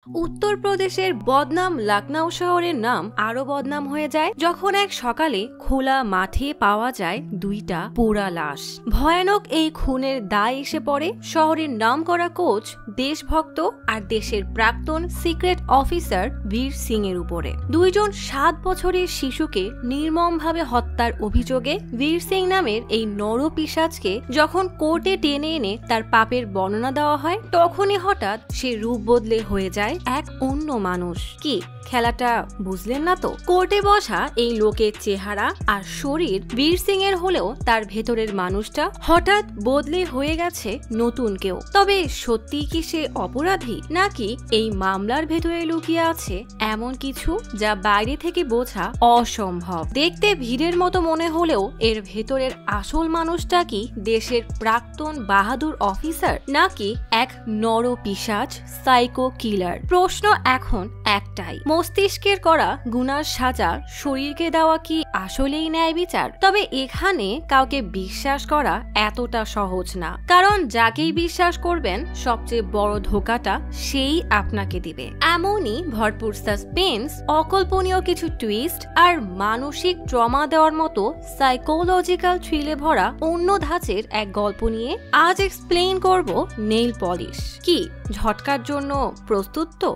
উত্তরপ্রদেশের বদনাম লখনউ শহরের নাম আরো বদনাম হয়ে যায় যখন এক সকালে খোলা মাঠে পাওয়া যায় দুইটা পোড়া লাশ। ভয়ানক এই খুনের দায় এসে পড়ে শহরের নামকরা কোচ, দেশভক্ত আর দেশের প্রাক্তন সিক্রেট অফিসার বীর সিং এর উপরে। দুইজন 7 বছরের শিশুকে নির্মমভাবে হত্যার অভিযোগে বীর সিং নামের এই নরপিশাচকে যখন কোর্টে টেনে এনে তার পাপের বর্ণনা দেওয়া হয়, তখনই হঠাৎ সে রূপ বদলে হয়ে যায় এক অন্য মানুষ। কি খেলাটা বুঝলেন না তো? কোর্টে বসা এই লোকের চেহারা আর শরীর বীর সিং এর হলেও তার ভেতরের মানুষটা হঠাৎ বদলে হয়ে গেছে নতুন কেউ। তবে সত্যিই কি সে অপরাধী, নাকি এই মামলার ভেতরে লুকিয়ে আছে এমন কিছু যা বাইরে থেকে বোঝা অসম্ভব? দেখতে ভিড়ের মতো মনে হলেও এর ভেতরের আসল মানুষটা কি দেশের প্রাক্তন বাহাদুর অফিসার, নাকি এক নরপিশাচ সাইকো কিলার? প্রশ্ন এখন একটাই, মস্তিষ্কের করা গুনার সাজা শরীরকে দেওয়া কি আসলেই ন্যায় বিচার? তবে এখানে কাউকে বিশ্বাস করা এতটা সহজ না, কারণ যাকেই বিশ্বাস করবেন সবচেয়ে বড় ধোকাটা সেই আপনাকে দিবে। এমনই ভরপুর সাসপেন্স, অকল্পনীয় কিছু টুইস্ট আর মানসিক ট্রমা দেওয়ার মতো সাইকোলজিক্যাল থ্রিলে ভরা অন্য ধাঁচের এক গল্প নিয়ে আজ এক্সপ্লেইন করব নেইল পলিশ। কি ঝটকার জন্য প্রস্তুত তো?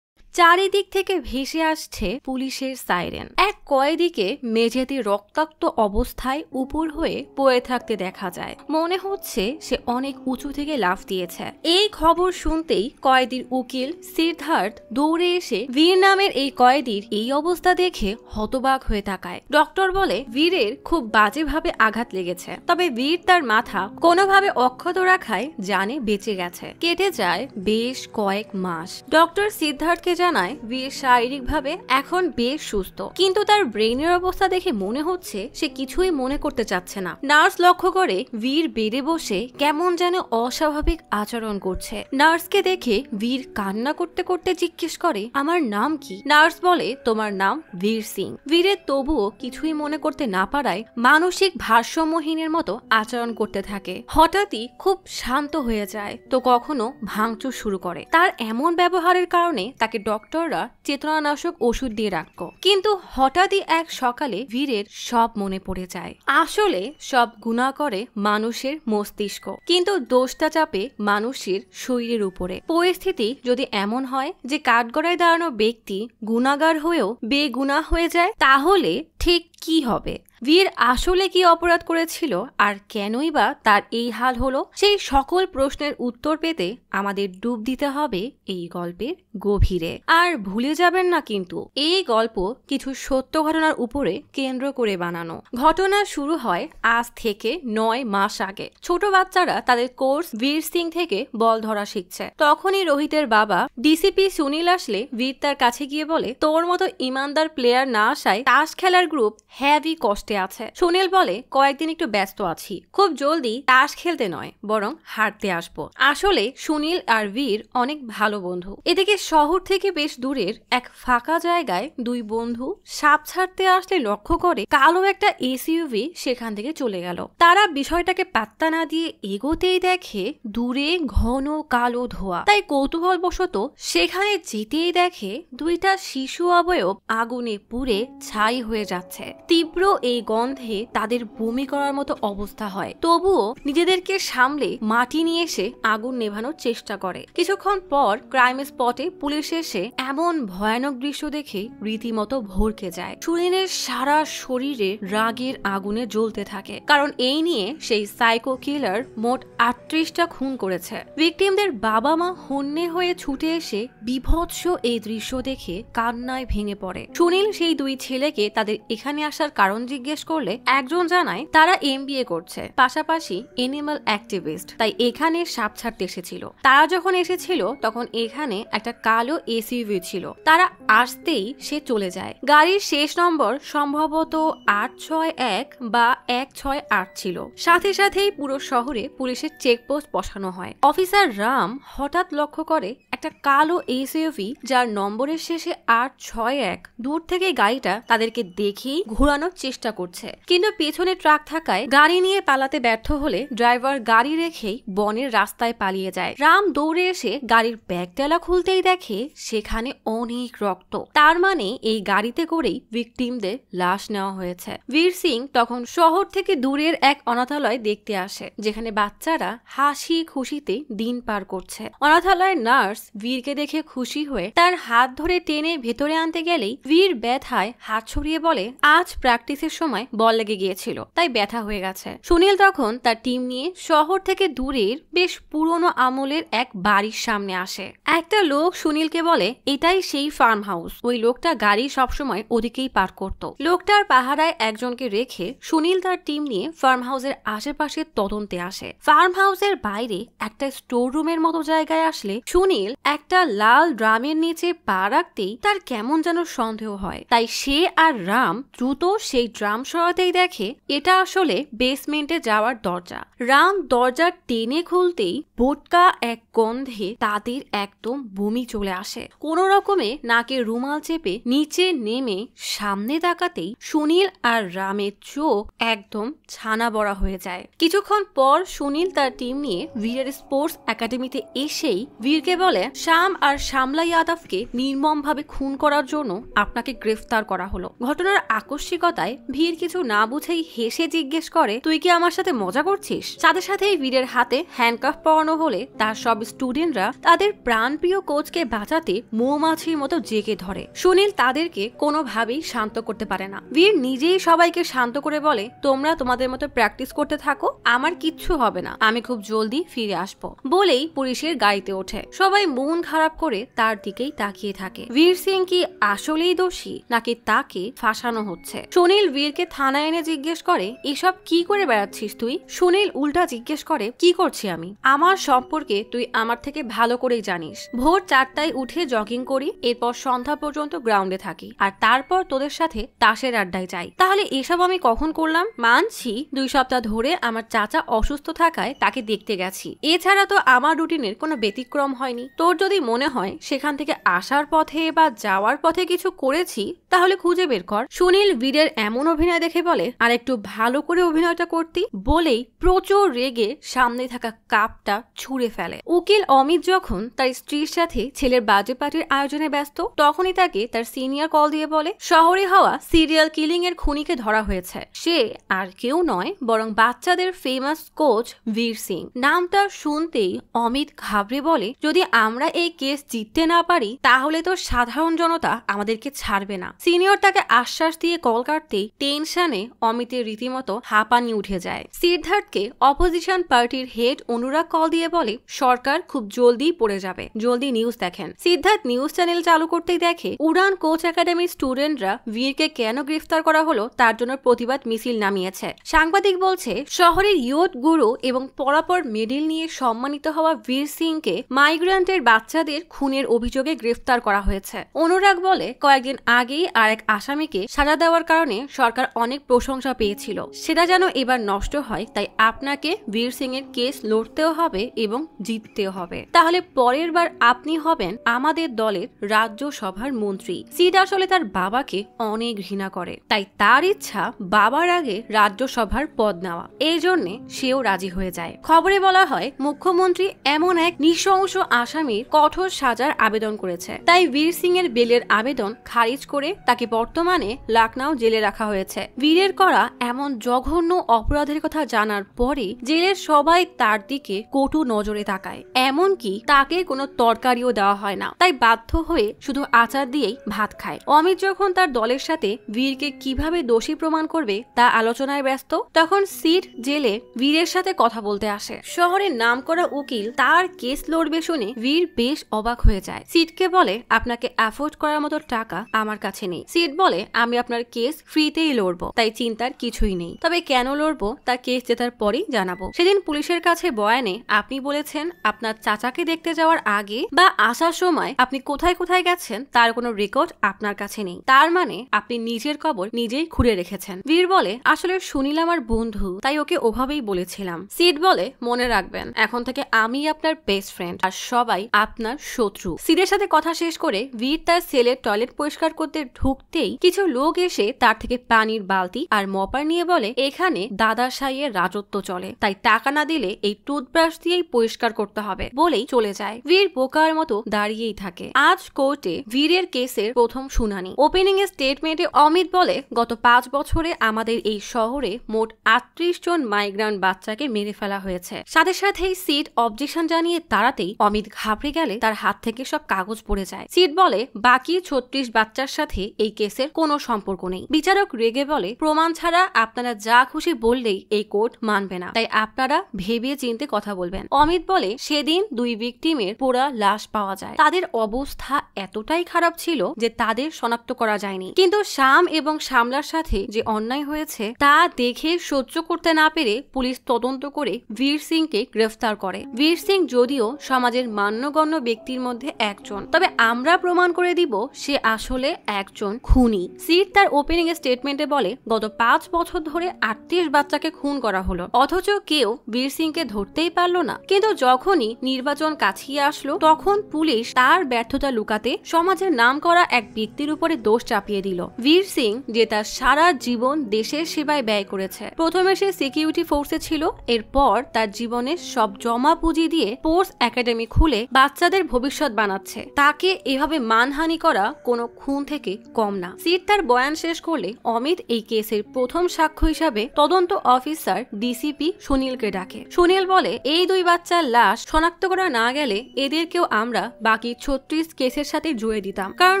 চারিদিক থেকে ভেসে আসছে পুলিশের সাইরেন। এক কয়েদিকে মেঝেতে রক্তাক্ত অবস্থায় উপর হয়ে পড়ে থাকতে দেখা যায়। মনে হচ্ছে সে অনেক উঁচু থেকে লাফ দিয়েছে। এই খবর শুনতেই কয়েদির উকিল সিদ্ধার্থ দৌড়ে এসে বীর নামের এই কয়েদির এই অবস্থা দেখে হতবাক হয়ে তাকায়। ডক্টর বলে বীরের খুব বাজেভাবে আঘাত লেগেছে, তবে বীর তার মাথা কোনোভাবে অক্ষত রাখায় জানে বেঁচে গেছে। কেটে যায় বেশ কয়েক মাস। ডক্টর সিদ্ধার্থকে জানায় বীর শারীরিকভাবে এখন বেশ সুস্থ, কিন্তু তার ব্রেইনের অবস্থা দেখে মনে হচ্ছে সে কিছুই মনে করতে চাচ্ছে না। নার্স লক্ষ্য করে বীর বেডে বসে কেমন যেন অস্বাভাবিক আচরণ করছে। নার্সকে দেখে বীর কান্না করতে করতে জিজ্ঞেস করে, আমার নাম কি? নার্স বলে, তোমার নাম বীর সিং। বীরের তবুও কিছুই মনে করতে না পারায় মানসিক ভারসাম্যহীনের মতো আচরণ করতে থাকে। হঠাৎই খুব শান্ত হয়ে যায়, তো কখনো ভাঙচুর শুরু করে। তার এমন ব্যবহারের কারণে তাকে ডক্টররা চেতনানাশক ওষুধ দিয়ে রাখত। কিন্তু হঠাৎই এক সকালে বীরের সব মনে পড়ে যায়। আসলে সব গুনাহ করে মানুষের মস্তিষ্ক, কিন্তু দোষটা চাপে মানুষের শরীরের উপরে। পরিস্থিতি যদি এমন হয় যে কাঠগড়ায় দাঁড়ানো ব্যক্তি গুনাহগার হয়েও বেগুনাহ হয়ে যায়, তাহলে ঠিক কি হবে? বীর আসলে কি অপরাধ করেছিল, আর কেনই বা তার এই হাল হলো? সেই সকল প্রশ্নের উত্তর পেতে আমাদের ডুব দিতে হবে এই গল্পের গভীরে। আর ভুলে যাবেন না কিন্তু এই গল্প কিছু সত্য ঘটনার উপরে কেন্দ্র করে বানানো। ঘটনা শুরু হয় আজ থেকে 9 মাস আগে। ছোট বাচ্চারা তাদের কোর্স বীর সিং থেকে বল ধরা শিখছে। তখনই রোহিতের বাবা ডিসিপি সুনীল আসলে বীর তার কাছে গিয়ে বলে, তোর মতো ইমানদার প্লেয়ার না আসায় তাস খেলার গ্রুপ হেভি কষ্টে আছে। সুনীল বলে, কয়েকদিন একটু ব্যস্ত আছি, খুব জলদি তাস খেলতে নয় বরং হাঁটতে আসবো। আসলে সুনীল আর বীর অনেক ভালো বন্ধু। এদিকে শহর থেকে বেশ দূরের এক ফাঁকা জায়গায় দুই বন্ধু সাপ ছাড়তে আসলে লক্ষ্য করে কালো একটা এসইউভি সেখান থেকে চলে গেল। তারা বিষয়টাকে পাত্তা না দিয়ে এগোতেই দেখে দূরে ঘন কালো ধোঁয়া। তাই কৌতূহলবশত সেখানে যেতেই দেখে দুইটা শিশু অবয়ব আগুনে পুড়ে ছাই হয়ে যাচ্ছে। তীব্র এই গন্ধে তাদের বমি করার মতো অবস্থা হয়। তবুও নিজেদেরকে সামলে মাটি নিয়ে এসে আগুন নেভানোর চেষ্টা করে। কিছুক্ষণ পর ক্রাইম স্পটে পুলিশ এসে এমন ভয়ানক দৃশ্য দেখে রীতিমতো ভরকে যায়। সুনীলের সারা শরীরে রাগের আগুনে জ্বলতে থাকে, কারণ এই নিয়ে সেই সাইকো কিলার মোট 38টা খুন করেছে। ভিকটিমদের বাবা মা হন্যে হয়ে ছুটে এসে বিভৎস এই দৃশ্য দেখে কান্নায় ভেঙে পড়ে। সুনীল সেই দুই ছেলেকে তাদের এখানে আসার কারণ জিজ্ঞেস করলে একজন জানায় তারা এমবিএ করছে, পাশাপাশি এনিম্যাল অ্যাক্টিভিস্ট, তাই এখানে সাপ ছাড়তে এসেছিল। তারা যখন এসেছিল তখন এখানে একটা কালো এসইউভি ছিল। তারা আসতেই সে চলে যায়। গাড়ির শেষ নম্বর সম্ভবত 861 বা 168 ছিল। সাথে সাথেই পুরো শহরে পুলিশের চেকপোস্ট বসানো হয়। অফিসার রাম হঠাৎ লক্ষ্য করে একটা একটা কালো এসইউভি যার নম্বরের শেষে 861 দূর থেকে গাড়িটা তাদেরকে দেখেই ঘোরানোর চেষ্টা করছে, কিন্তু পেছনে ট্রাক থাকায় গাড়ি নিয়ে পালাতে ব্যর্থ হলে ড্রাইভার গাড়ি রেখেই বনের রাস্তায় পালিয়ে যায়। রাম দৌড়ে এসে গাড়ির ব্যাগডালা খুলতেই দেখে সেখানে অনেক রক্ত। তার মানে এই গাড়িতে করেই ভিকটিমদের লাশ নেওয়া হয়েছে। বীর সিং তখন শহর থেকে দূরের এক অনাথালয় দেখতে আসে, যেখানে বাচ্চারা হাসি খুশিতে দিন পার করছে। অনাথালয়ের নার্স বীরকে দেখে খুশি হয়ে তার হাত ধরে টেনে ভেতরে আনতে গেলেই বীর ব্যথায় হাত ছড়িয়ে বলে, আজ প্র্যাকটিসের সময় বল লেগে গিয়েছিল, তাই ব্যথা হয়ে গেছে। সুনীল তখন তার টিম নিয়ে শহর থেকে দূরের বেশ পুরনো আমলের এক বাড়ির সামনে আসে। একটা লোক সুনীলকে বলে এটাই সেই ফার্ম হাউস। ওই লোকটা গাড়ি সবসময় ওদিকেই পার করত। লোকটার পাহারায় একজনকে রেখে সুনীল তার টিম নিয়ে ফার্ম হাউসের আশেপাশে তদন্তে আসে। ফার্ম হাউসের বাইরে একটা স্টোর রুমের মতো জায়গায় আসলে সুনীল একটা লাল ড্রামের নিচে পা রাখতেই তার কেমন যেন সন্দেহ হয়। তাই সে আর রাম দ্রুত সেই ড্রাম সরাতেই দেখে এটা আসলে বেসমেন্টে যাওয়ার দরজা। রাম দরজা টেনে খুলতেই বোটকা এক গন্ধে তাদের একদম বমি চলে আসে। কোন রকমে নাকে রুমাল চেপে নিচে নেমে সামনে তাকাতেই সুনীল আর রামের চোখ একদম ছানা বড়া হয়ে যায়। কিছুক্ষণ পর সুনীল তার টিম নিয়ে বীরের স্পোর্টস একাডেমিতে এসেই বীরকে বলে, শ্যাম আর শ্যামলা যাদবকে নির্মমভাবে খুন করার জন্য আপনাকে গ্রেফতার করা হলো। ঘটনার আকস্মিকতায় বীর কিছু না বুঝেই হেসে জিজ্ঞেস করে, তুই কি আমার সাথে মজা করছিস? সাথে সাথেই বীরের হাতে হ্যান্ডকাফ পরানো হলে তার সব স্টুডেন্টরা তাদের প্রাণপ্রিয় কোচকে বাঁচাতে মৌমাছির মতো জেগে ধরে। সুনীল তাদেরকে কোনোভাবেই শান্ত করতে পারে না। বীর নিজেই সবাইকে শান্ত করে বলে, তোমরা তোমাদের মতো প্র্যাকটিস করতে থাকো, আমার কিচ্ছু হবে না, আমি খুব জলদি ফিরে আসবো। বলেই পুলিশের গাড়িতে ওঠে। সবাই মন খারাপ করে তার দিকেই তাকিয়ে থাকে। বীর সিং কি আসলেই দোষী নাকি তাকে ফাঁসানো হচ্ছে? সুনীল বীরকে থানায় এনে জিজ্ঞেস করে, এসব কি করে বেড়াচ্ছিস তুই? সুনীল উল্টা জিজ্ঞেস করে, কি করছি আমি? আমার সম্পর্কে তুই আমার থেকে ভালো করেই জানিস। ভোর 4টায় উঠে জগিং করি, এরপর সন্ধ্যা পর্যন্ত গ্রাউন্ডে থাকি, আর তারপর তোদের সাথে তাসের আড্ডায় যাই। তাহলে এসব আমি কখন করলাম? মানছি 2 সপ্তাহ ধরে আমার চাচা অসুস্থ থাকায় তাকে দেখতে গেছি, এছাড়া তো আমার রুটিনের কোনো ব্যতিক্রম হয়নি। তোর যদি মনে হয় সেখান থেকে আসার পথে বা যাওয়ার পথে কিছু করেছি, তাহলে খুঁজে বের কর। সুনীল বীরের এমন অভিনয় দেখে বলে, আর একটু ভালো করে অভিনয়টা করতি। বলেই প্রচুর রেগে সামনে থাকা কাপটা ছুঁড়ে ফেলে। উকিল অমিত যখন তার স্ত্রীর সাথে ছেলের বার্থডে পার্টির আয়োজনে ব্যস্ত, তখনই তাকে তার সিনিয়র কল দিয়ে বলে, শহরে হওয়া সিরিয়াল কিলিং এর খুনিকে ধরা হয়েছে। সে আর কেউ নয় বরং বাচ্চাদের ফেমাস কোচ বীর সিং। নামটা শুনতেই অমিত ঘাবড়ে বলে, যদি আমরা এই কেস জিততে না পারি তাহলে তো সাধারণ জনতা আমাদেরকে ছাড়বে না। সিনিয়র তাকে আশ্বাস দিয়ে কল কাটতেই টেনশনে অমিতের রীতিমতো হাঁপানি উঠে যায়। সিদ্ধার্থকে অপোজিশন পার্টির হেড অনুরাগ কল দিয়ে বলে, সরকার খুব জলদি পড়ে যাবে, জলদি নিউজ দেখেন। সিদ্ধার্থ নিউজ চ্যানেল চালু করতেই দেখে উড়ান কোচ একাডেমির স্টুডেন্টরা বীরকে কেন গ্রেফতার করা হলো তার জন্য প্রতিবাদ মিছিল নামিয়েছে। সাংবাদিক বলছে, শহরের ইয়ুথ গুরু এবং পরাপর মেডেল নিয়ে সম্মানিত হওয়া বীর সিংকে মাইগ্রেন্টের বাচ্চাদের খুনের অভিযোগে গ্রেফতার করা হয়েছে। অনুরাগ বলে, কয়েকদিন আগেই আরেক আসামিকে সাজা দেওয়ার কারণে সরকার অনেক প্রশংসা পেয়েছিল, সেটা যেন এবার নষ্ট হয়, তাই আপনাকে বীর সিং এর কেস লড়তেও হবে এবং জিততেও হবে। তাহলে পরের বার আপনি হবেন আমাদের দলের রাজ্যসভার মন্ত্রী। সিড আসলে তার বাবাকে অনেক ঘৃণা করে, তাই তার ইচ্ছা বাবার আগে রাজ্যসভার পদ নেওয়া। এই জন্য সেও রাজি হয়ে যায়। খবরে বলা হয়, মুখ্যমন্ত্রী এমন এক নৃশংস আসামির কঠোর সাজার আবেদন করেছে, তাই বীর সিং এর বেলের আবেদন খারিজ করে তাকে বর্তমানে লখনউ জেলে রাখা হয়েছে। বীরের করা এমন জঘন্য অপরাধের কথা জানার পরে জেলের সবাই তার দিকে কটু নজরে তাকায়, এমনকি তাকে কোনো তরকারিও দেওয়া হয় না, তাই বাধ্য হয়ে শুধু আচার দিয়েই ভাত খায়। অমিত যখন তার দলের সাথে বীরকে কিভাবে দোষী প্রমাণ করবে তা আলোচনায় ব্যস্ত, তখন সিড জেলে বীরের সাথে কথা বলতে আসে। শহরের নামকরা উকিল তার কেস লড়বে শুনে বীর বেশ অবাক হয়ে যায়। সিডকে বলে, আপনাকে অ্যাফোর্ড করার মতো টাকা আমার কাছে নেই। সিড বলে, আমি আপনার কেস ফ্রিতেই লড়বো, তাই চিন্তার কিছুই নেই, তবে কেন লড়বো তা কেস জেতার পরেই জানাবো। সেদিন পুলিশের কাছে বয়ানে আপনি বলেছেন আপনার চাচাকে দেখতে যাওয়ার আগে বা আসার সময় আপনি কোথায় কোথায় গেছেন তার কোনো রেকর্ড আপনার কাছে নেই, তার মানে আপনি নিজের কবর নিজেই খুঁড়ে রেখেছেন। বীর বলে, আসলে সুনীল আমার বন্ধু, তাই ওকে ওভাবেই বলেছিলাম। সিড বলে, মনে রাখবেন এখন থেকে আমি আপনার বেস্ট ফ্রেন্ড, আর সবাই আপনার শত্রু। সিদের সাথে কথা শেষ করে বীর তার সেলের টয়লেট পরিষ্কার করতে ঢুকতেই কিছু লোক এসে তার থেকে পানির বালতি আর মপার নিয়ে বলে এখানে দাদা সাইয়ের রাজত্ব চলে, তাই টাকা না দিলে এই টুথব্রাশ দিয়েই পরিষ্কার করতে হবে বলেই চলে যায়। বীর বোকার মতো দাঁড়িয়েই থাকে। আজ কোর্টে বীরের কেসের প্রথম শুনানি। ওপেনিং এ স্টেটমেন্টে অমিত বলে গত 5 বছরে আমাদের এই শহরে মোট 38 জন মাইগ্রান্ট বাচ্চাকে মেরে ফেলা হয়েছে। সাথে সাথেই সিড অবজেকশন জানিয়ে দাঁড়াতেই অমিত ঘাবড়ে গেলে তার হাত থেকে সব কাগজ পড়ে যায়। সিড বলে বাকি 36 বাচ্চার সাথে এই কেসের কোনো সম্পর্ক নেই। বিচারক রেগে বলে প্রমাণ ছাড়া আপনারা যা খুশি বললেই এই কোর্ট মানবে না, তাই আপনারা ভেবে চিন্তে কথা বলবেন। অমিত বলে সেদিন 2 ভিকটিমের পোড়া লাশ পাওয়া যায়। তাদের অবস্থা এতটাই খারাপ ছিল যে তাদের শনাক্ত করা যায়নি, কিন্তু শ্যাম এবং শ্যামলার সাথে যে অন্যায় হয়েছে তা দেখে সহ্য করতে না পেরে পুলিশ তদন্ত করে বীর সিংকে গ্রেফতার করে। বীর সিং যদিও সমাজের মান্যগণ্য ব্যক্তির মধ্যে একজন, তবে আমরা প্রমাণ করে দিব সে আসলে একজন খুনি। সিড তার ওপেনিং স্টেটমেন্টে বলে গত 5 বছর ধরে 38 বাচ্চাকে খুন করা হলো, অথচ কেউ বীর সিংকে ধরতেই পারলো না। কিন্তু যখনই নির্বাচন কাছিয়ে আসলো তখন পুলিশ তার ব্যর্থতা লুকাতে সমাজের নাম করা এক ব্যক্তির উপরে দোষ চাপিয়ে দিল। বীর সিং যে তার সারা জীবন দেশের সেবায় ব্যয় করেছে। প্রথমে সে সিকিউরিটি ফোর্সে ছিল, এরপর তার জীবনের সব জমা পুঁজি দিয়ে স্পোর্টস একাডেমি খুলে বাচ্চাদের ভবিষ্যৎ বানাচ্ছে। তাকে এভাবে মানহানি করা কোনো খুন থেকে কম না। সিড তার বয়ান শেষ করলে অমিত এই কেসের প্রথম সাক্ষ্য হিসাবে তদন্ত অফিসার ডিসিপি সুনীলকে ডাকে। সুনীল বলে এই 2 বাচ্চার লাশ শনাক্ত করা না গেলে এদেরকেও আমরা বাকি 36 কেসের সাথে জুড়ে দিতাম, কারণ